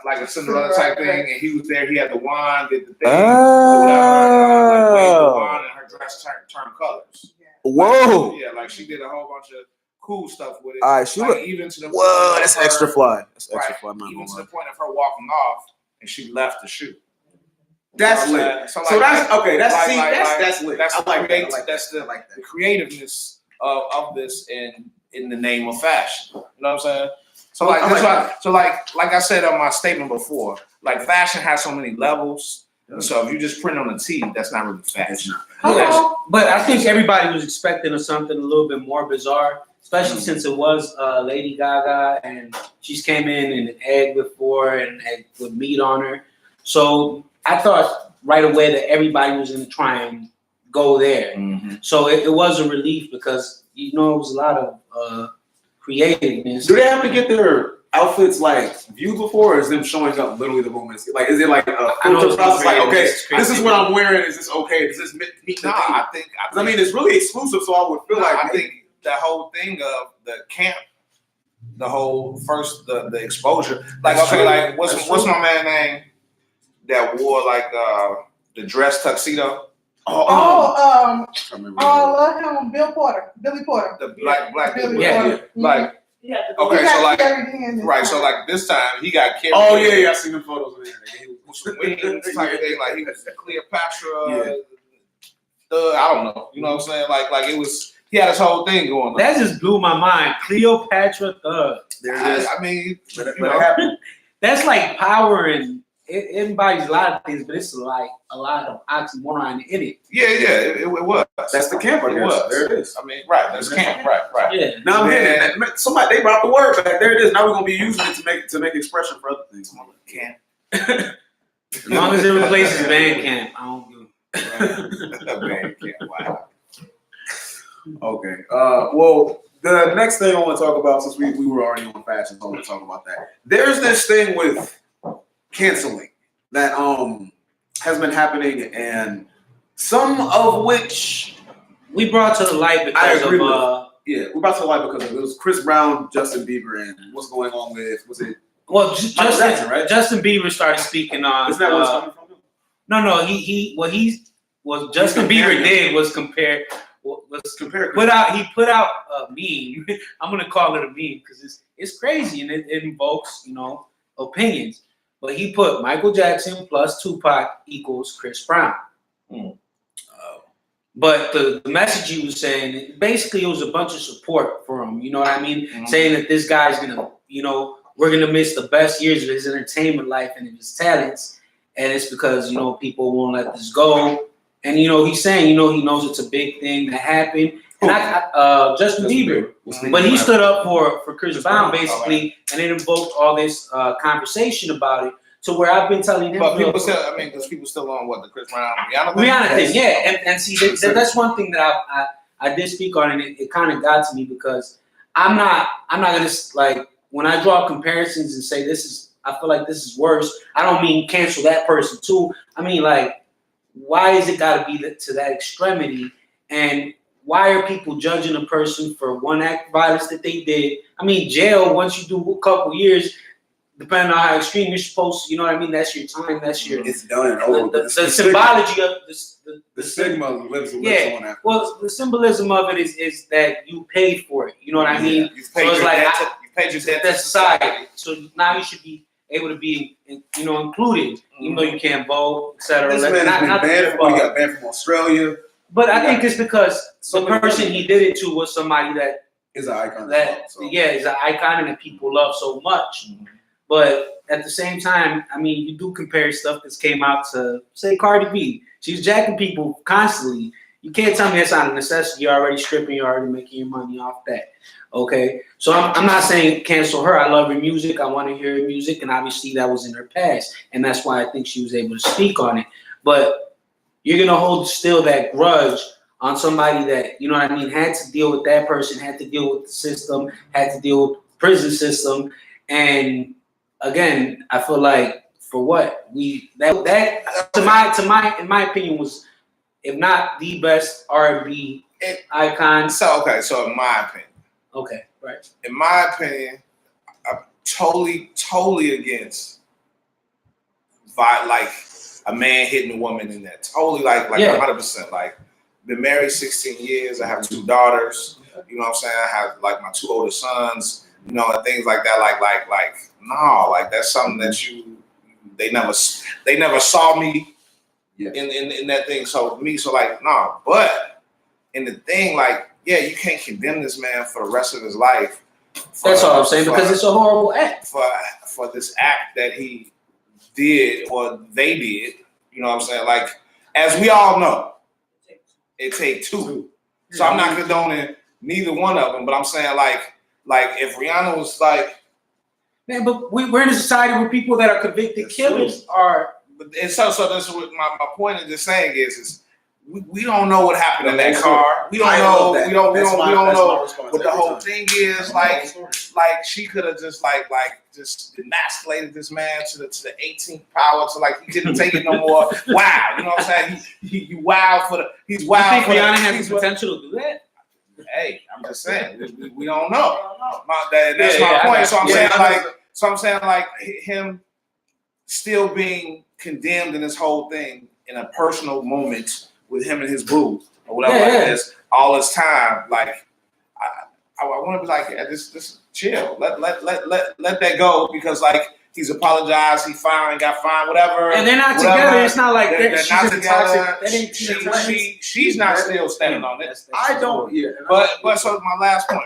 like a Cinderella type thing, and he was there. He had the wand, did the thing, waved the wand, and her dress turned colors. Whoa. Yeah, like she did a whole bunch of cool stuff with it. All right, she like, look. Even to the Whoa, point that's of her, extra fly. That's extra right, fly. Man. even to the point of her walking off, and she left the shoot. That's You know what lit. I'm saying? So that's okay. That's like- see, like- that's lit. That's I like that. I the like that's that. I like the that. creativeness of this in the name of fashion. You know what I'm saying? So I like that. like I said on my statement before, like fashion has so many levels. So if you just print on a tee, that's not really fashion. Yeah, but I think everybody was expecting something a little bit more bizarre, especially since it was Lady Gaga and she's came in an egg before and with meat on her. So I thought right away that everybody was going to try and go there. So it was a relief because it was a lot of creativeness. Do they have to get their outfits like viewed before, or is them showing up literally the moment? Like, is it like a filter process? Like, okay, this is what I'm wearing. Is this okay? Does this meet the thing? I think I mean, it's really exclusive, so I would feel like I think the whole thing of the camp, the whole first the exposure. Like That's okay, true. like what's That's my true. man name that wore like the dress tuxedo? I I remember. love him, Billy Porter. The black Billy dude. Yeah, Porter. Like He okay, got so like carried in this right, time. so like this time he got carried. Oh yeah, I seen the photos of it. with some wings type of thing. Like he was Cleopatra. Yeah. I don't know. You know what I'm saying? Like it was. He had his whole thing going on. That just blew my mind. Cleopatra Thug. There it is. I mean, But you it know, happened. That's like power and it embodies a lot of things, but it's like a lot of oxymoron in it. yeah, it was. That's the camp, I It guess. was. There it is. I mean, right. That's camp. Right. Yeah. Now I'm hitting it. Somebody they brought the word back. There it is. Now we're gonna be using it to make expression for other things. Camp. As long as it replaces band camp, I don't give Man, camp. Wow. Okay. Well, the next thing I want to talk about, since we were already on fashion, so I want to talk about that. There's this thing with canceling that has been happening, and some of which we brought to the light I because agree of we're about to lie because of it was Chris Brown, Justin Bieber, and what's going on with Michael Jackson, right? Justin Bieber started speaking on. Isn't that where it's coming from? No. What Justin Bieber did was compare. Was let's compare. He put out a meme. I'm gonna call it a meme because it's crazy and it invokes opinions. But he put Michael Jackson plus Tupac equals Chris Brown. But the message he was saying, basically, it was a bunch of support for him. You know what I mean? Mm-hmm. Saying that this guy's gonna, we're gonna miss the best years of his entertainment life and of his talents, and it's because people won't let this go. And he's saying, he knows it's a big thing that happened. And Justin Bieber, but he stood up for Chris Brown basically, and it invoked all this conversation about it. To where I've been telling him, but people still, because people still on what the Chris Brown Rihanna thing, yeah, and see that's one thing that I did speak on, and it kind of got to me because I'm not gonna like when I draw comparisons and say I feel like this is worse. I don't mean cancel that person too. I mean like, why is it got to be to that extremity? And why are people judging a person for one act of violence that they did? I mean, jail once you do a couple years. Depending on how extreme you're supposed to, that's your time. That's your. It's done and over. The symbology of the stigma lives on that. Well, the symbolism of it is that you paid for it. You know what I mean? You paid you paid your debt to society. So now you should be able to be, included, even though you can't vote, etc. This man has been banned. He got banned from Australia. But I think it's because the person he did it to was somebody that is an icon. Is an icon and that people love so much. Mm-hmm. But at the same time, I mean, you do compare stuff that's came out to, say, Cardi B. She's jacking people constantly. You can't tell me that's not a necessity. You're already stripping. You're already making your money off that. Okay? So I'm not saying cancel her. I love her music. I want to hear her music. And obviously that was in her past. And that's why I think she was able to speak on it. But you're going to hold still that grudge on somebody that, had to deal with that person, had to deal with the system, had to deal with the prison system. And again, I feel like for what that in my opinion was, if not the best R&B icon. So in my opinion. Okay, right. In my opinion, I'm totally against like a man hitting a woman in that. Totally like 100%. Like been married 16 years. I have 2 daughters. You know what I'm saying? I have like my 2 older sons. And things like that. Like that's something that they never saw me in that thing. So but in the thing, you can't condemn this man for the rest of his life. That's all I'm saying, because it's a horrible act. For this act that he did or they did, you know what I'm saying? Like, as we all know, it takes 2. So I'm not condoning neither one of them, but I'm saying like if Rihanna was like, man, but we're in a society where people that are convicted killers are. And so that's what my point of just saying is we don't know what happened in that car. We don't know. We don't know what the whole thing is. Like she could have just just emasculated this man to the 18th power. So he didn't take it no more. Wow, you know what I'm saying? He's wild for the. He's wild. You think Rihanna has the potential to do that? Hey, I'm just saying we don't know. That's my point. So I'm saying him still being condemned in this whole thing in a personal moment with him and his boo or whatever this all this time. I want to be like, just chill. Let that go because he's apologized. He got fined, whatever. And they're not together. It's not like they're not together. She's not still standing on it. I don't. Yeah. But so my last point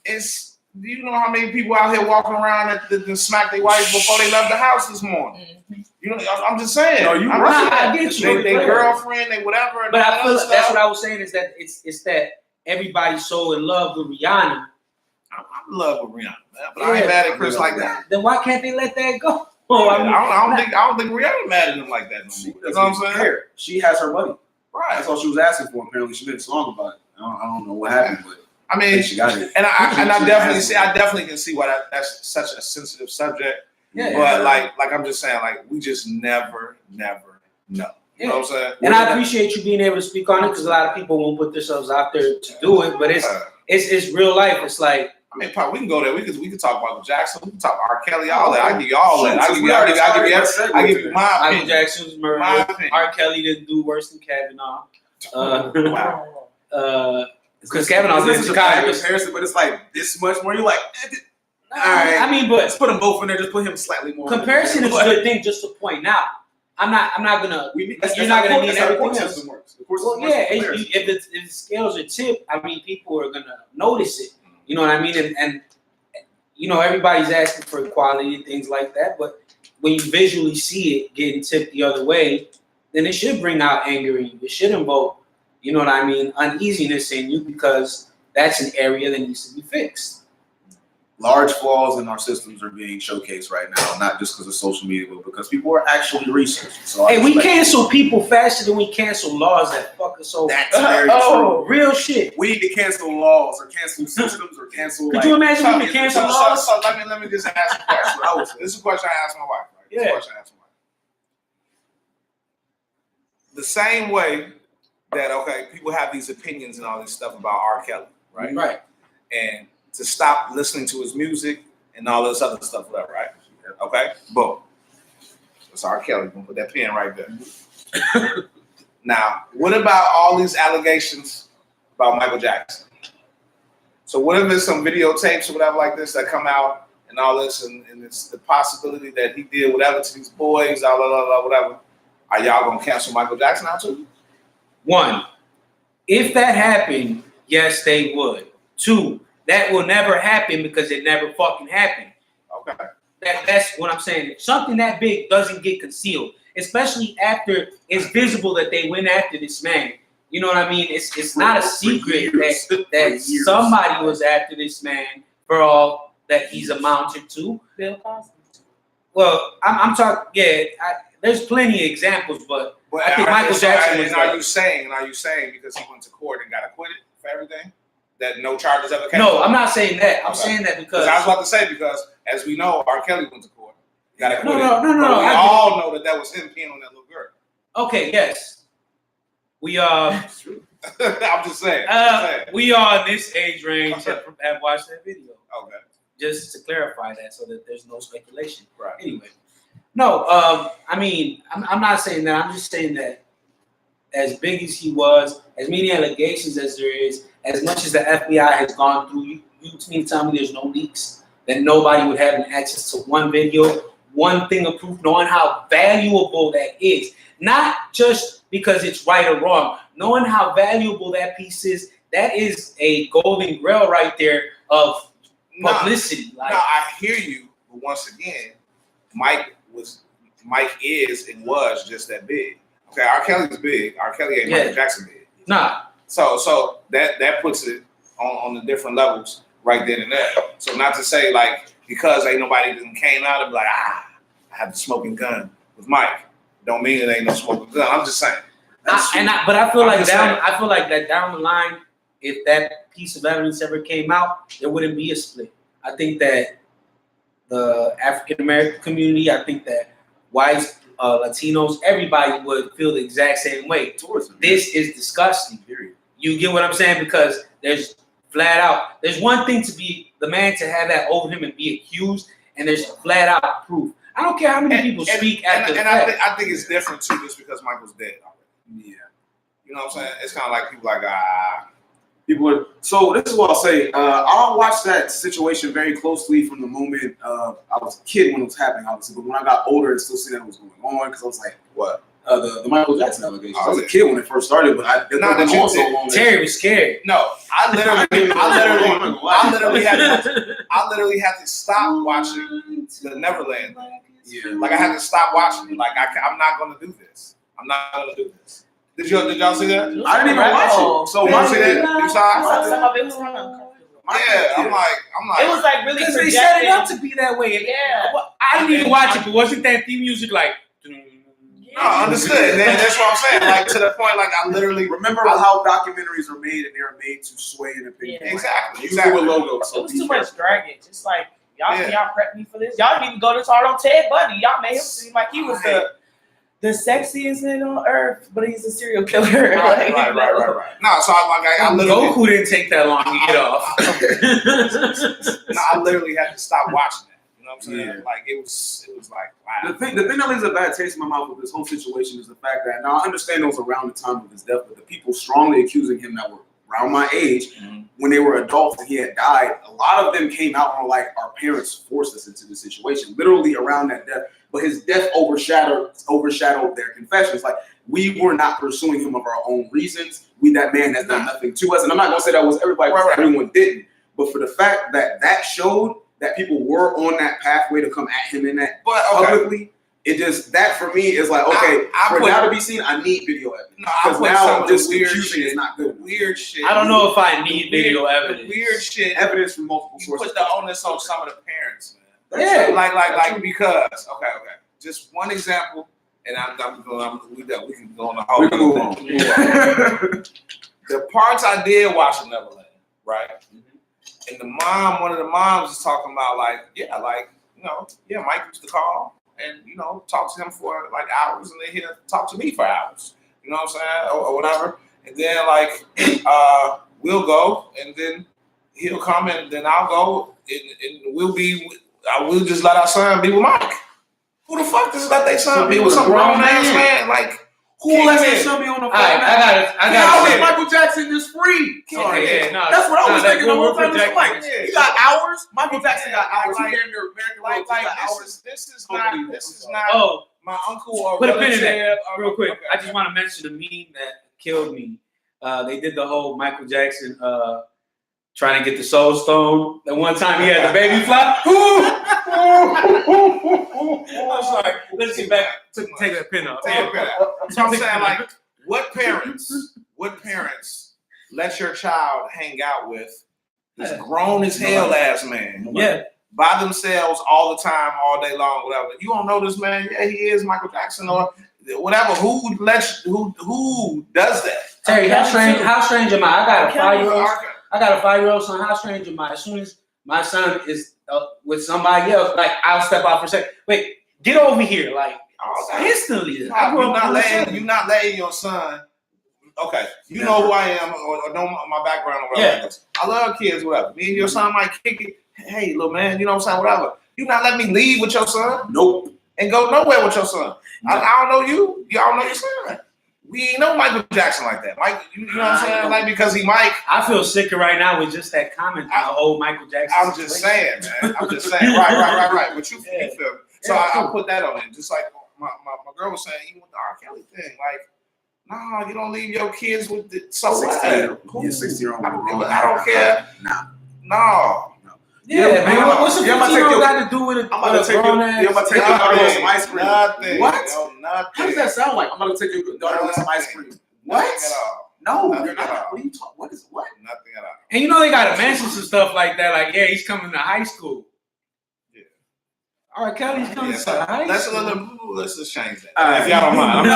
is. Do you know how many people out here walking around that smack their wife before they left the house this morning? Mm-hmm. I'm just saying. No, you're right. I get you. They girlfriend, they whatever. But I feel that's what I was saying is that it's that everybody's so in love with Rihanna. I'm in love with Rihanna, man, but I ain't mad at Chris like that. Then why can't they let that go? I don't think Rihanna mad at him like that no more. You know what I'm saying? She has her money. Right. That's all she was asking for. Apparently, she made a song about it. I don't know what happened, but. I mean, she got it. And I definitely can see why that's such a sensitive subject. Yeah, but I'm just saying, we just never know. You know what I'm saying? And I appreciate you being able to speak on it because a lot of people won't put themselves out there to do it. But it's real life. It's like we can go there. We can talk about Jackson. We can talk about R. Kelly. All that. I give you all that. I give you my opinion. Michael Jackson's murder. R. Kelly didn't do worse than Kavanaugh. Wow. Because Kavanaugh's in This is a bad Chicago. comparison, but it's like this much more. You're like, all I right. mean, but Let's put them both in there. Just put him slightly more. comparison is a good thing just to point out. I'm not gonna. You're not gonna need everything else. Well, yeah, if the scales are tipped, I mean, people are gonna notice it. You know what I mean? And you know, everybody's asking for equality and things like that. But when you visually see it getting tipped the other way, then it should bring out anger in you. It should invoke, you know what I mean, uneasiness in you because that's an area that needs to be fixed. Large flaws in our systems are being showcased right now, not just because of social media, but because people are actually researching. So Hey, we cancel people faster than we cancel laws that fuck us over. That's very true. Real shit. We need to cancel laws or cancel systems or cancel. Could you imagine we could cancel laws? So let me just ask a question. This is a question I asked my wife. Right? This is a question I asked my wife. The same way that people have these opinions and all this stuff about R. Kelly, right? Right. And to stop listening to his music and all this other stuff, whatever, right? Okay, boom. That's R. Kelly. Gonna put that pen right there. Now, what about all these allegations about Michael Jackson? So what if there's some videotapes or whatever like this that come out and all this, and it's the possibility that he did whatever to these boys, blah, blah, blah, whatever. Are y'all gonna cancel Michael Jackson out too? One, if that happened, yes, they would. Two, that will never happen because it never fucking happened. Okay. That's what I'm saying. If something that big doesn't get concealed, especially after it's visible that they went after this man. You know what I mean? It's not a secret that somebody was after this man for all that he's amounted to. Bill Cosby. Well, I'm talking. Yeah, there's plenty of examples, but I think Michael Jackson was. Are you saying because he went to court and got acquitted for everything, that no charges ever came? No, I'm not saying that. I'm saying that because I was about to say, because as we know, R. Kelly went to court, got acquitted. No. We all know that was him peeing on that little girl. Okay, yes, we I'm just saying. we are in this age range have watched that video. Okay. Just to clarify that, so that there's no speculation. Right. Anyway, no. I mean, I'm not saying that. I'm just saying that as big as he was, as many allegations as there is, as much as the FBI has gone through, you mean to tell me there's no leaks, that nobody would have access to one video, one thing of proof, knowing how valuable that is. Not just because it's right or wrong, knowing how valuable that piece is, that is a golden grail right there of publicity. I hear you, but once again, Mike is and was just that big. Okay, R. Kelly's big. R. Kelly ain't Michael Jackson big. Nah. So that puts it on the different levels right then and there. So not to say because ain't nobody even came out and be like, I had the smoking gun with Mike. Don't mean it ain't no smoking gun. I'm just saying. But I feel like that down the line, if that piece of evidence ever came out, there wouldn't be a split. I think that the African American community, I think that whites, Latinos, everybody would feel the exact same way towards them. This is disgusting. Period. You get what I'm saying? Because there's one thing to be the man to have that over him and be accused, and there's flat out proof. I don't care how many people speak after the fact. I think it's different too, just because Michael's dead already. Yeah. You know what I'm saying? It's kind of like people People are, so this is what I'll say. I'll watch that situation very closely from the moment I was a kid when it was happening, obviously. But when I got older and still seeing that was going on, because I was like, what? The Michael Jackson allegations. I was a kid when it first started, but I didn't know so long. Terry was scared. No, I literally had to stop watching the Neverland. Yeah. I had to stop watching. I'm not going to do this. I'm not going to do this. Did y'all see that? I didn't even watch it. So once you did, you saw it? Some of it was uncomfortable. Yeah, I'm like. It was like really because they set it up to be that way. Yeah. I didn't even watch it, but wasn't that theme music like? No, understood. That's what I'm saying. To the point, I literally remember how documentaries are made, and they are made to sway an opinion. Yeah. Exactly. With logos. It was too much dragging. Just like y'all prep me for this. Y'all didn't even go this hard on Ted Bundy. Y'all made him seem like he was the sexiest man on earth, but he's a serial killer. Right. No, so I literally Goku didn't take that long to get off. I literally had to stop watching that. You know what I'm saying? Yeah. It was like, wow. The thing that leaves a bad taste in my mouth with this whole situation is the fact that now I understand it was around the time of his death, but the people strongly accusing him that were around my age, when they were adults and he had died, a lot of them came out on like, our parents forced us into this situation, literally around that death. But his death overshadowed their confessions. Like, we were not pursuing him of our own reasons. That man has done nothing to us. And I'm not gonna say that was everybody, everyone didn't. But for the fact that showed that people were on that pathway to come at him in that publicly, it just, that for me is like, okay, for now to be seen, I need video evidence. Because now just weird shit is not good. Weird shit. I don't know if I need video evidence. Weird shit. Evidence from multiple sources. Put the onus on some of the parents, man. Yeah. Like because, okay. Just one example, and we can go on the whole thing. The parts I did watch in Neverland, right? And one of the moms is talking about Mike used to call and talk to him for like hours, and then he'll talk to me for hours. You know what I'm saying, or whatever. And then we'll go, and then he'll come, and then I'll go, and we'll just let our son be with Mike. Who the fuck does let their son be with some grown ass man? Like, who lets their son be on the phone? I got it. Michael Jackson is free. Okay, no, that's what I was thinking the whole time. Like, he got hours. Michael Jackson got hours. Like, he came to American hours. This is not. Oh, my uncle or put a pin in that relative, real quick. Okay. I just want to mention a meme that killed me. They did the whole Michael Jackson trying to get the Soul Stone. The one time he had the baby fly. I'm sorry. Let's get back to take that pin off. So I'm saying, like, what parents let your child hang out with this grown as hell ass man? Yeah. By themselves all the time, all day long, whatever. You don't know this man? Yeah, he is Michael Jackson or whatever. Who does that? Terry, how strange am I? I got a 5-year-old son. How strange am I? As soon as my son is with somebody else, like, I'll step out for a second. Wait, get over here, like, instantly. You're not letting your son. Okay, you know who I am, or know my background, or whatever. Yeah. I love kids, whatever. Me and your son might kick it. Hey, little man, you know what I'm saying? Whatever. You not letting me leave with your son? Nope. And go nowhere with your son. No. I don't know you. Y'all don't know your son. We ain't know Michael Jackson like that. Mike, you know what I'm saying? Like, because he Mike. I feel sicker right now with just that comment on the old Michael Jackson. I'm just saying, man. I'm just saying. Right. But you feel me? So I put that on it. Just like my girl was saying, even with the R. Kelly thing, like, no, you don't leave your kids with the 16-year-old. I don't care. No. Yeah, man. What's the 15-year-old got to do with it? I'm about to take your daughter to some ice cream. Nothing. What? Nothing. How does that sound like? I'm about to take your daughter to some ice cream. What? Nothing at all. No, you're not. What are you talking? What? Nothing at all. And they got to mention some stuff like that. Like, yeah, he's coming to high school. Yeah. All right, Kelly's coming to high school. Let's just change that. If y'all don't mind.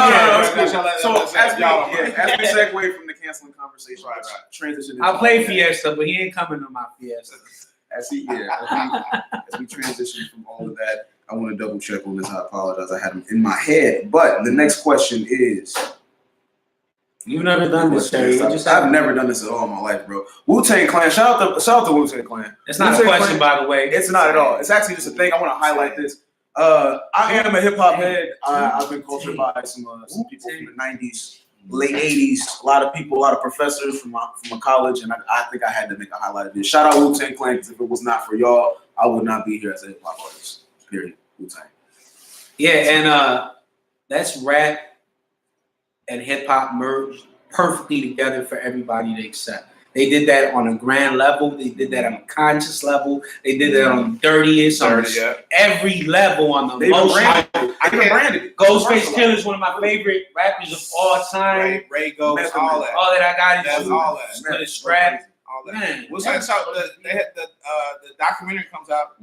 So as we segue from the canceling conversation, transition. I play Fiesta, but he ain't coming to my Fiesta. As we transition from all of that, I want to double check on this. I apologize. I had him in my head. But the next question is, you've never done this, Terry. I've never done this at all in my life, bro. Wu-Tang Clan. Shout out to Wu-Tang Clan. It's not a question, by the way. It's not at all. It's actually just a thing. I want to highlight this. I am a hip hop head. I've been cultured by some people from the 90s. Late 80s, a lot of professors from my college, and I think I had to make a highlight of this. Shout out Wu-Tang Clan, because if it was not for y'all, I would not be here as a hip hop artist. Period. Wu-Tang. Yeah, and that's rap and hip hop merged perfectly together for everybody to accept. They did that on a grand level. They did that on a conscious level. They did that on the dirtiest, every level on the most. I can branded it. Ghostface Killah is one of my favorite rappers of all time. Ray Ghost, all that. All that I got is all that. The strap. All that. Man, what's that? They had the documentary comes out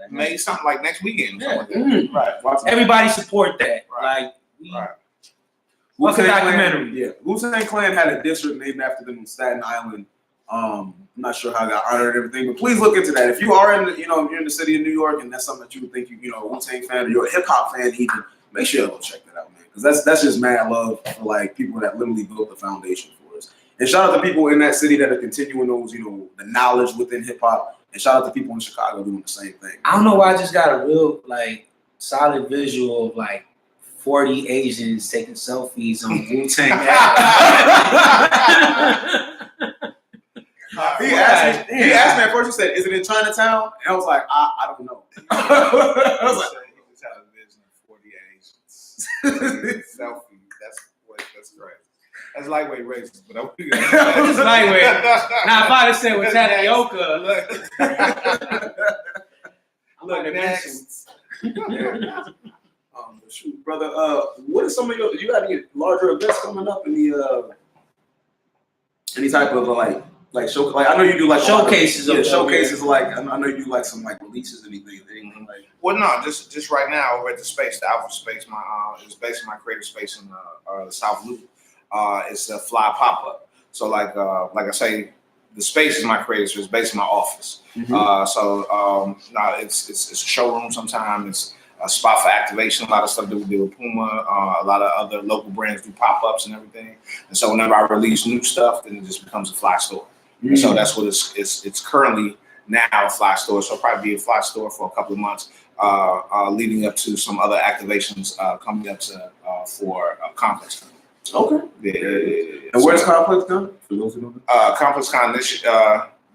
May something like next weekend. Or something like that. Right. Everybody support that. Right. What's the documentary? Yeah, Wu-Tang Clan had a district named after them in Staten Island. I'm not sure how I got honored and everything, but please look into that. If you are in, you're in the city of New York, and that's something that you would think Wu-Tang fan, or you're a hip hop fan, even make sure you go check that out, man, because that's just mad love for like people that literally built the foundation for us. And shout out to people in that city that are continuing those, the knowledge within hip hop, and shout out to people in Chicago doing the same thing. I don't know why I just got a real solid visual of 40 Asians taking selfies on Wu-Tang. said, "Is it in Chinatown?" And I was like, "I don't know." I was like, He just had a vision of 40 Asians. Selfie. That's great. That's lightweight racist, but I'm It's lightweight. Now, if I'd have said with tapioca, Look, next. Shoot, brother. What are some of you got any larger events coming up in the any type of like show? Like I know you do like showcases. Showcases. Like I know you do like some like releases, anything like. Well, no, just right now over at the space, the Alpha Space. It's based on my creative space in the South Loop. It's a fly pop up. So like I say, the space is my creative space. It's based in my office. No, it's a showroom. Sometimes it's a spot for activation. A lot of stuff that we do with Puma. A lot of other local brands do pop ups and everything. And so whenever I release new stuff, then it just becomes a fly store. And so that's what it's currently now, a fly store. So it'll probably be a fly store for a couple of months, leading up to some other activations coming up to for Complex. Okay. Yeah. And where's Complex Con? For those who don't know. Complex Con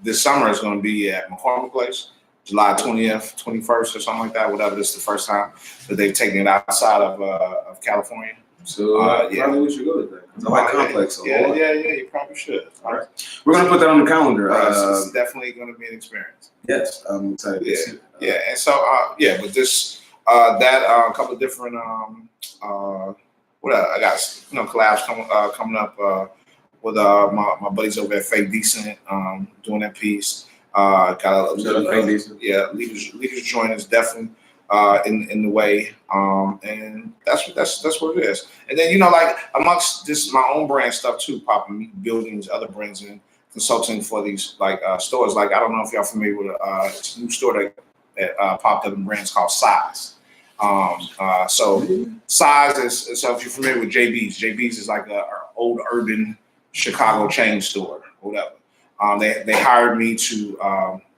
this summer is going to be at McCormick Place, July 20th, 21st, or something like that. Whatever. This is the first time that they've taken it outside of California. So probably we should go to that. 'Cause I like Complex. So yeah, you probably should. All right. We're gonna put that on the calendar. It's definitely going to be an experience. Yes, I'm excited. Yeah, and so but this a couple of different what I got collabs coming up with my buddies over at Fake Decent doing that piece. Got Fake Decent. Yeah, leaders join is definitely in the way, and that's what it is. And then like amongst this my own brand stuff too, popping building these other brands and consulting for these like stores. Like I don't know if y'all familiar with it's a new store that popped up in brands called Size. So Size is so if you're familiar with JB's is like a old urban Chicago chain store or whatever. They hired me to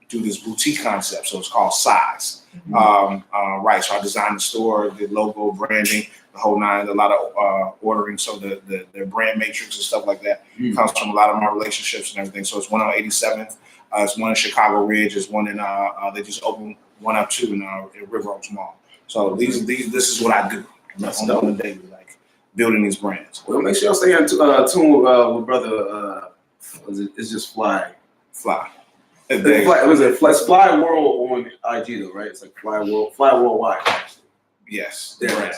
do this boutique concept, so it's called Size. Right, so I designed the store, the logo, branding, the whole nine, a lot of ordering, so the brand matrix and stuff like that comes from a lot of my relationships and everything. So it's one on 87th, it's one in Chicago Ridge, it's one in they just opened one up too in River Oaks Mall. So this is what I do on the daily, like building these brands. Well, make sure you stay in tune with brother. It's just Fly. Was it Fly World on IG though, right? It's like Fly Worldwide. Yes, yeah, right.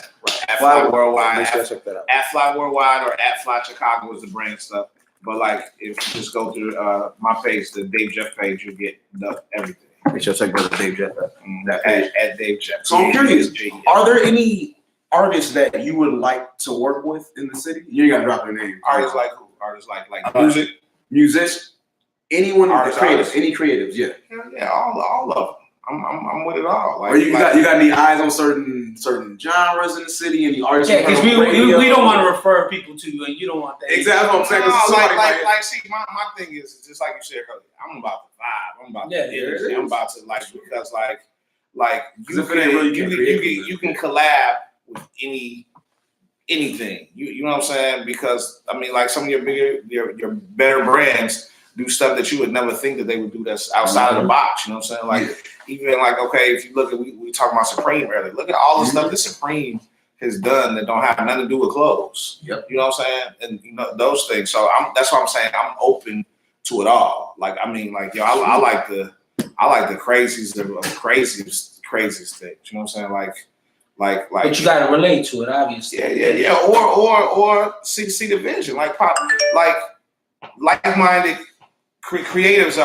At Fly Fly Worldwide. Make sure check that out. At Fly Worldwide or at Fly Chicago is the brand stuff. But like if you just go through my page, the Dave Jeff page, you'll get everything. Make sure check out Dave Jeff at Dave Jeff. So I'm curious, are there any artists that you would like to work with in the city? You ain't gotta drop their name. Artists like who? Artists like musicians, anyone Artists, any creatives, yeah. Yeah, all of them. I'm with it all. Like, or you got any eyes on certain genres in the city, any artists? Yeah, because we don't want to refer people to you, and you don't want that. Exactly what I'm saying. See, my thing is just like you said earlier. I'm about to vibe. I'm about to energy. I'm about to because you can collab with anything. You know what I'm saying? Because I mean, like some of your better brands do stuff that you would never think that they would do that's outside of the box. You know what I'm saying? Like even like, okay, if you look at we talking about Supreme earlier, look at all the stuff that Supreme has done that don't have nothing to do with clothes. Yep. You know what I'm saying? And those things. So that's what I'm saying. I'm open to it all. Like I mean, like I like the craziest of craziest things. You know what I'm saying? Like but you gotta relate to it, obviously. Yeah. Or see the vision. Like like-minded creatives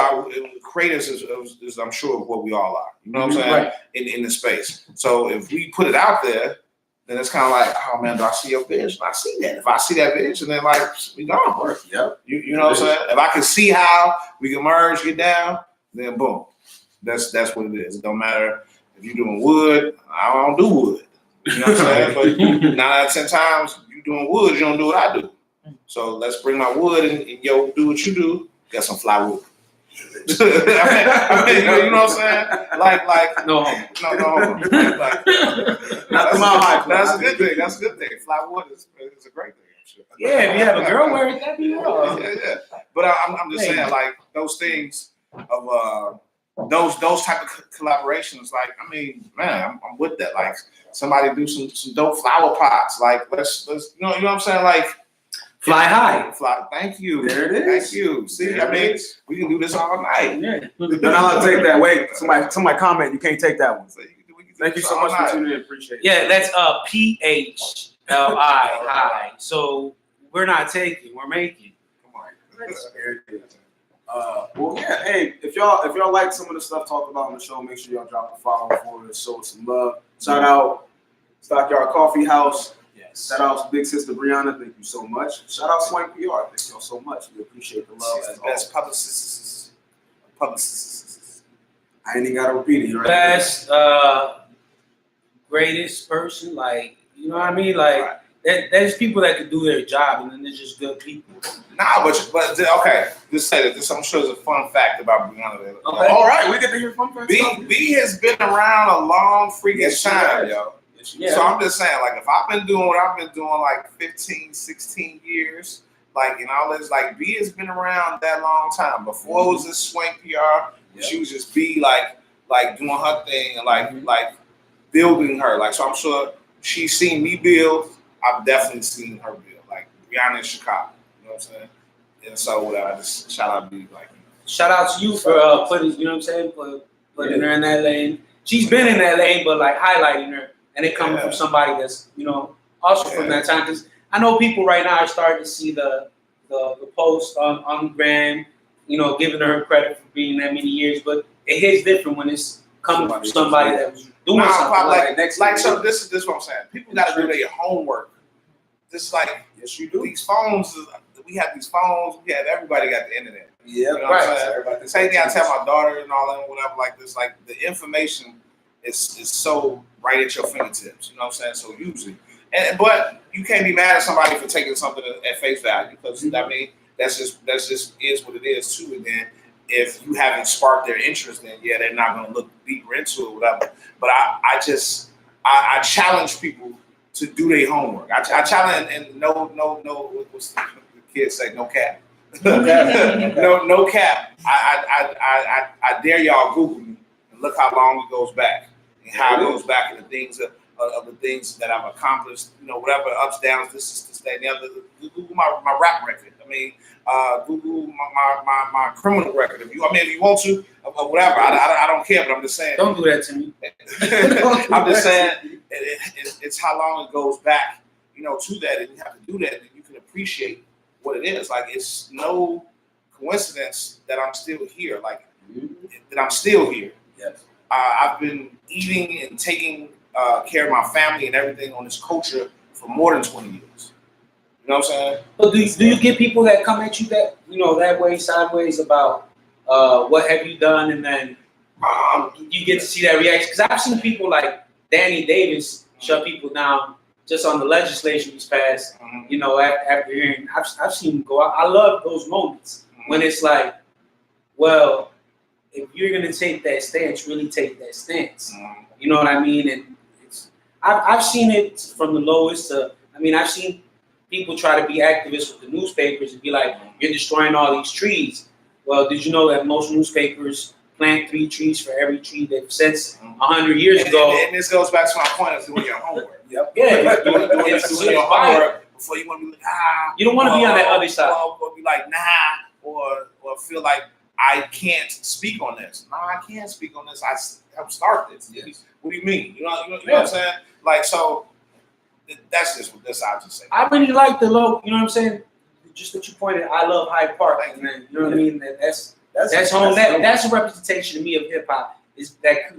is I'm sure of what we all are. You know what I'm saying? Right. In the space. So if we put it out there, then it's kind of like, oh man, do I see your vision? I see that. If I see that vision, then like we gone work. Yep. You know what I'm saying? If I can see how we can merge, get down, then boom. That's what it is. It don't matter if you're doing wood. I don't do wood. You know what I'm saying? But 9 out of 10 times you doing wood, you don't do what I do. So let's bring my wood and yo do what you do. Got some fly wood. I mean, you know what I'm saying? Like no. Like, that's a good thing. That's a good thing. Fly wood is a great thing. Sure. Yeah, if you have a girl wear it, that'd be wrong. Yeah. But I'm just saying, like those things of those type of collaborations, like, I mean, man, I'm with that. Like, somebody do some dope flower pots. Like, let's you know what I'm saying? Like, Fly high. Thank you. There it is. Thank you. See, There I mean, it is. we can do this all night. Yeah. No, take that. Wait, somebody comment. You can't take that one. So we can do Thank you this so all much for night. tuning in. Appreciate it. Yeah, that's PHLI high. So we're not taking, we're making. Come on. There it is. Well, yeah. Hey, if y'all like some of the stuff talked about on the show, make sure y'all drop a follow for us. Show us some love. Shout out Stockyard Coffee House. Yes. Shout out to Big Sister Brianna. Thank you so much. Shout out Swank PR. Thank y'all so much. We appreciate the love. She's As the best always. publicist. I ain't even gotta repeat it. You already Best, greatest person, like, you know what I mean? Like, Right. there's people that can do their job, and then there's just good people. Nah, but okay. Just say that. This, I'm sure, is a fun fact about Brianna. Okay. All right, we get to hear from her. B has been around a long freaking Yes, she time, has. yo. Yeah. So I'm just saying, like, if I've been doing what I've been doing like 15, 16 years, like, and all this, like, B has been around that long time. Before it was this Swank PR, she was just B, like doing her thing and like building her. Like, so I'm sure she's seen me build. I've definitely seen her build. Like, Brianna in Chicago, you know what I'm saying? And so I just shout out to B, like, Shout out to you for putting, you know what I'm saying, putting her in that lane. She's been in that lane, but like highlighting her, and it coming from somebody that's, you know, also from that time. Because I know people right now are starting to see the post on Gram, you know, giving her credit for being that many years, but it hits different when it's coming from somebody that was doing something like so. This is what I'm saying. People got to do their homework. Just like, yes, you do. These phones, we have these phones. We have everybody got the internet. Yeah, You know what I'm saying? Same thing I tell my daughter and all that, whatever, like this. Like, the information is so right at your fingertips. You know what I'm saying? So use it. But you can't be mad at somebody for taking something at face value, because I mean, that's just is what it is too. And then if you haven't sparked their interest, then yeah, they're not going to look deeper into it, whatever. But I challenge people to do their homework. I challenge, and no, what's the kids say? No cap. no cap. I dare y'all Google me and look how long it goes back and how it goes back and the things of the things that I've accomplished. You know, whatever ups, downs, this, that, and the other. Google my rap record. I mean, Google my criminal record. If you want to, or whatever. I don't care. But I'm just saying. Don't do that to me. I'm just saying it's how long it goes back. You know, to that, and you have to do that, and you can appreciate what it is. Like, it's no coincidence that I'm still here. Like, that I'm still here. Yes. I've been eating and taking care of my family and everything on this culture for more than 20 years. You know what I'm saying? But do you get people that come at you that, you know, that way, sideways about what have you done, and then you get to see that reaction? Because I've seen people like Danny Davis shut people down just on the legislation was passed. You know, after hearing, I've seen him go out. I love those moments when it's like, well, if you're gonna take that stance, really take that stance. You know what I mean? And I've seen it from the lowest to, I mean, I've seen people try to be activists with the newspapers and be like, you're destroying all these trees. Well, did you know that most newspapers plant 3 trees for every tree they've since 100 years ago? And this goes back to my point of doing your homework. Yep. Yeah, doing your homework before you want to be like, you don't want to be on that other side. Or be like, nah, or feel like I can't speak on this. No, I can't speak on this. I helped start this. Yes. What do you mean? You know what I'm saying? Like, so that's just what this I just say. I really like the low. You know what I'm saying? Just what you pointed. I love Hyde Park, man. You know what I mean? That's home. That's a representation to me of hip hop. Is that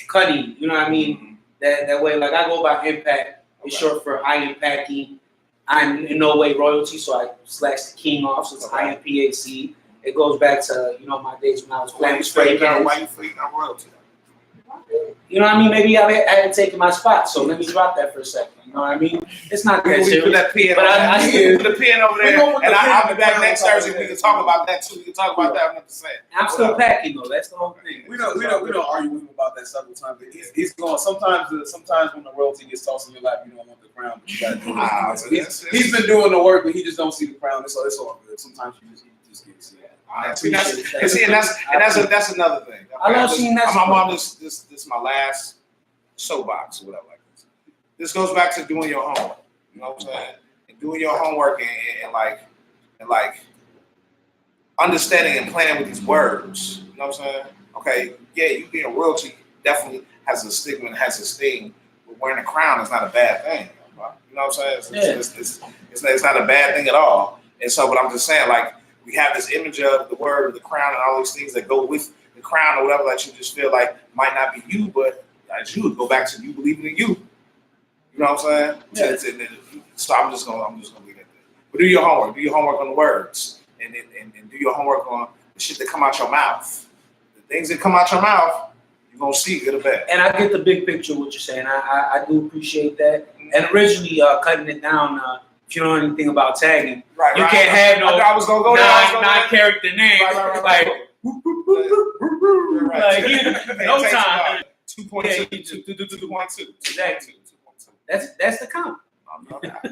cutting? You know what I mean? That way. Like, I go by impact. It's short for high impacting. I'm in no way royalty, so I slash the king off. So it's IMPAC. It goes back to, you know, my days when I was playing spray cans. Why you feel not royalty? You know what I mean? Maybe I haven't taken my spot, so let me drop that for a second. You know what I mean? It's not that serious. Put that pen, but I still put the pen over there, and I'll be back next Thursday. We can talk about that too. We can talk about that. I'm still packing though. That's the whole thing. We don't argue with him about that several times. He's going. Sometimes when the royalty gets tossed in your lap, you don't want the crown, but you got to do it. He's been doing the work, but he just don't see the crown. It's all good. Sometimes you just can't see it. See, that's another thing. I love seeing that. I'm on this is my last soapbox or whatever like this. This goes back to doing your homework. You know what I'm saying? And doing your homework and like understanding and playing with these words. You know what I'm saying? Okay, yeah, you being royalty definitely has a stigma and has a sting, but wearing a crown is not a bad thing. You know what I'm saying? It's not a bad thing at all. And so, but I'm just saying, like, we have this image of the word, the crown, and all these things that go with the crown or whatever that you just feel like might not be you, but as you go back to you believing in you. You know what I'm saying? Yeah. So I'm just gonna leave it there. But do your homework. Do your homework on the words, and do your homework on the shit that come out your mouth. The things that come out your mouth, you're gonna see good or bad. And I get the big picture of what you're saying. I do appreciate that. And originally, cutting it down, if you know anything about tagging, you can't have no I was gonna go non-character name. Like, no time. 2.2. 2.2. Exactly. That's the count. No doubt.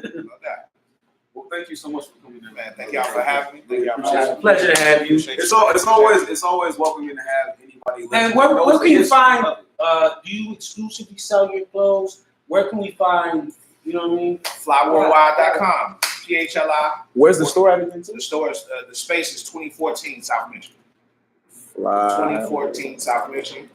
Well, thank you so much for coming in, man. Thank y'all for having me. It's a pleasure to have you. It's always welcoming to have anybody. And where can you find? Do you exclusively sell your clothes? Where can we find? You know what I mean? Flyworldwide.com. PHLI. Where's the store at again? The store is the space is 2014 South Michigan. Fly. 2014 South Michigan.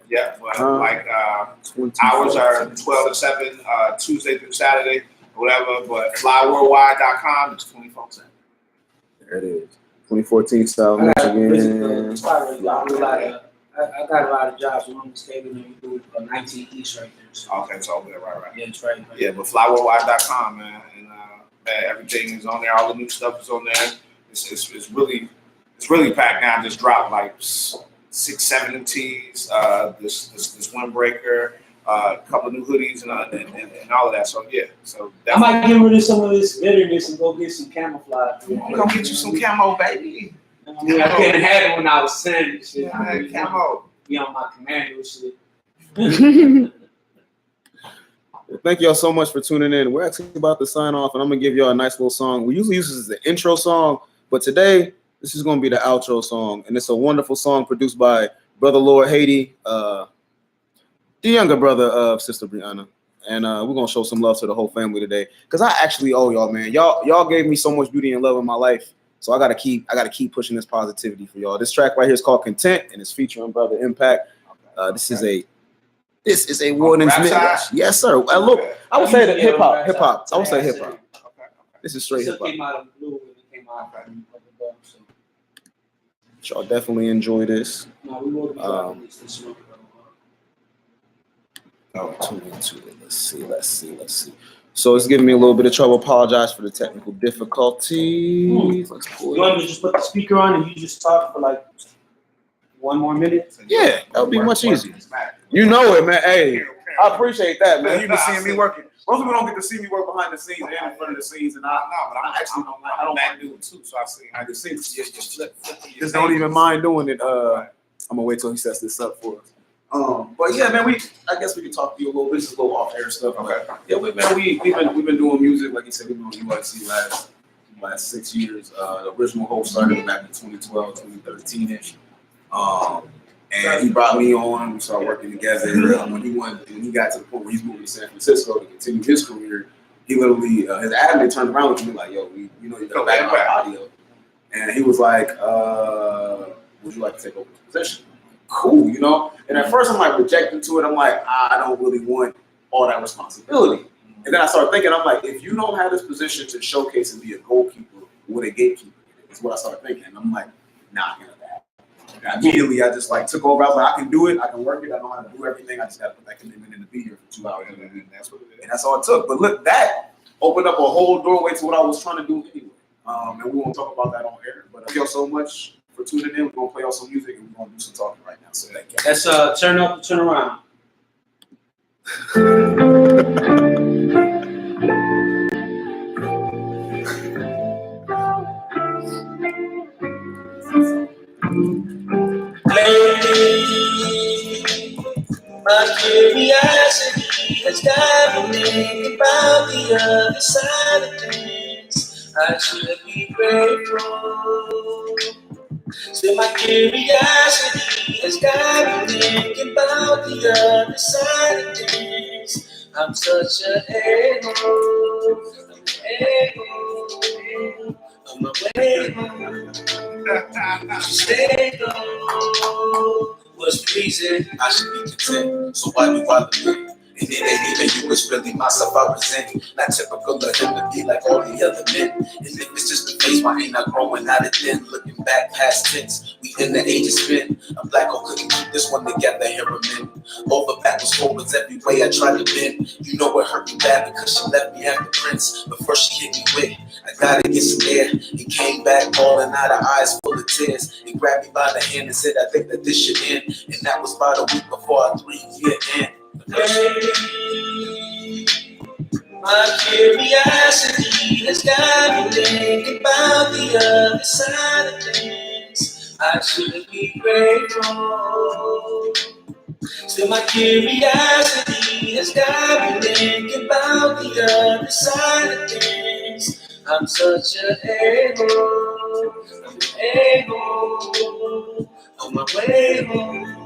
Yeah, but hours are 12 to 7, Tuesday through Saturday, whatever. But flyworldwide.com is 24/7. There it is. 2014 South Michigan. I got a lot of jobs. One mistake, and you do 19 East right there. So. Okay, it's over there, right. Yeah, it's right. Yeah, but flyworldwide.com, man, and man, everything is on there. All the new stuff is on there. It's really packed now. Just dropped like 6-7 new tees, this windbreaker, a couple of new hoodies, and all of that. So yeah, so I might get rid of some of this bitterness and go get some camouflage. We're gonna get you some camo, baby. I mean, I couldn't have it when I was sending shit. Yeah, camo. Be on my commando shit. Thank y'all so much for tuning in. We're actually about to sign off, and I'm gonna give y'all a nice little song. We usually use this as the intro song, but today this is gonna be the outro song, and it's a wonderful song produced by Brother Lord Haiti, the younger brother of Sister Brianna, and we're gonna show some love to the whole family today, because I actually owe y'all, man. Y'all gave me so much beauty and love in my life, so I gotta keep pushing this positivity for y'all. This track right here is called Content, and it's featuring Brother Impact. This is a Warden's Midwest. Yes, sir. Look, I would say that hip hop. I would say hip hop. This is straight hip hop. Came out of blue when it came out of so. Y'all definitely enjoy this. No, we will be this one. Tune into it. Let's see. So it's giving me a little bit of trouble. Apologize for the technical difficulties. Let's pull it. You want me to just put the speaker on and you just talk for like 1 more minute? Yeah, that would be much easier. You know it, man. Hey, I appreciate that, man. You've been seeing me working. Most people don't get to see me work behind the scenes and in front of the scenes, and I don't do it too. So I can see. Just don't even mind doing it. I'm gonna wait till he sets this up for us. But yeah, man, I guess we can talk to you a little bit. This is a little off air stuff. Okay. Yeah, we've been doing music, like you said. We've been on UIC last 6 years. The original host started back in 2012, 2013 ish. And he brought me on. We started working together. When he got to the point where he's moving to San Francisco to continue his career, he literally his admin turned around to me like, "Yo, you got back my audio," and he was like, "Would you like to take over the position?" Cool, you know. And at first, I'm like rejecting to it. I'm like, I don't really want all that responsibility. And then I started thinking, I'm like, if you don't have this position to showcase and be a goalkeeper, what a gatekeeper is what I started thinking. And I'm like, nah, immediately, I just like took over. I was like, I can do it. I can work it. I know how to do everything. I just got to put that commitment in to be here for 2 hours. And that's what it is. And that's all it took. But look, that opened up a whole doorway to what I was trying to do anyway. And we won't talk about that on air. But thank y'all so much for tuning in. We're going to play all some music and we're going to do some talking right now. So thank you. Let's turn up and turn around. My curiosity has got me thinking about the other side of things. I should be grateful. Still my curiosity has got me thinking about the other side of things. I'm such a on my way home. Stay low. Was pleasing. I should be content. So why do I live? And it ain't even you, it's really myself I present. Not typical of him to be like all the other men. And if it's just the face, why ain't I growing out of then? Looking back past tense, we in the age of spin. A black hole couldn't keep this one together, here I'm in. Over backwards, forwards, every way I tried to bend. You know it hurt me bad because she left me at the prince. But first she hit me with, I gotta get some air. He came back bawling out of eyes full of tears. He grabbed me by the hand and said, I think that this should end. And that was about a week before our 3-year end. My curiosity has got me thinking about the other side of things. I should be grateful. Still my curiosity has got me thinking about the other side of things. I'm such an a-hole, I'm an a-hole, on my way home.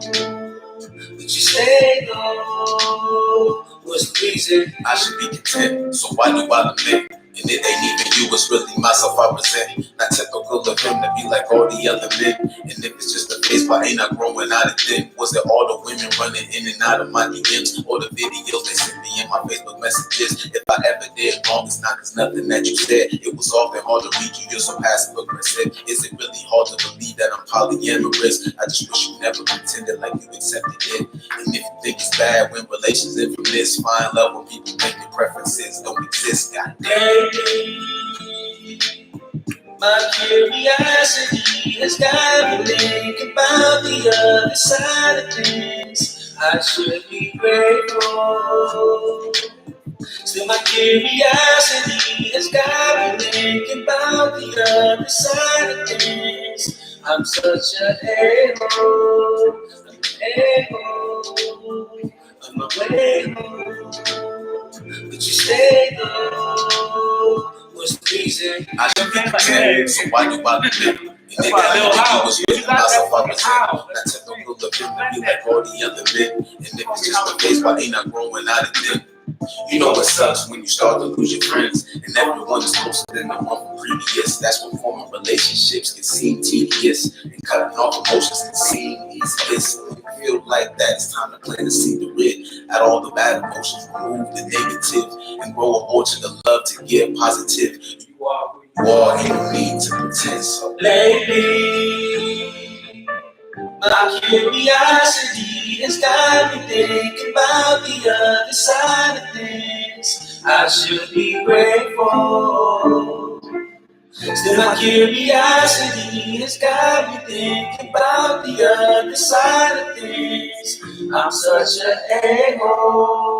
But you stay low, was pleasing. I should be content, so why do I lament? And it ain't even you, it's really myself I present. Not typical of him to be like all the other men. And if it's just a face, why ain't I growing out of then? Was it all the women running in and out of my DMs? Or the videos they sent me in my Facebook messages? If I ever did wrong, it's not, there's nothing that you said. It was often hard to read you, you're so passive aggressive. Is it really hard to believe that I'm polyamorous? I just wish you never pretended like you accepted it. And if you think it's bad when relations end from this, find love when people think your preferences don't exist. God damn. My curiosity has got me thinking about the other side of things. I should be grateful. Still my curiosity has got me thinking about the other side of things. I'm such a a-hole, I'm an a-hole, on my way home. But you stay low, was pleasing. I should be content, so why do I live? And they got me was really myself I was not typical of him to be like all the other men. And if it's just the face, why ain't I growing out of them? You know it sucks when you start to lose your friends, and everyone is closer than the one from previous. That's when forming relationships can seem tedious, and cutting off emotions can seem easiest. When you feel like that, it's time to plant a seed to rid out all the bad emotions, remove the negative, and grow an orchard of love to get positive. You are who you are, ain't no need to pretend. So lately, my curiosity has got me thinking about the other side of things. I should be grateful. Still my curiosity has got me thinking about the other side of things. I'm such an a-hole.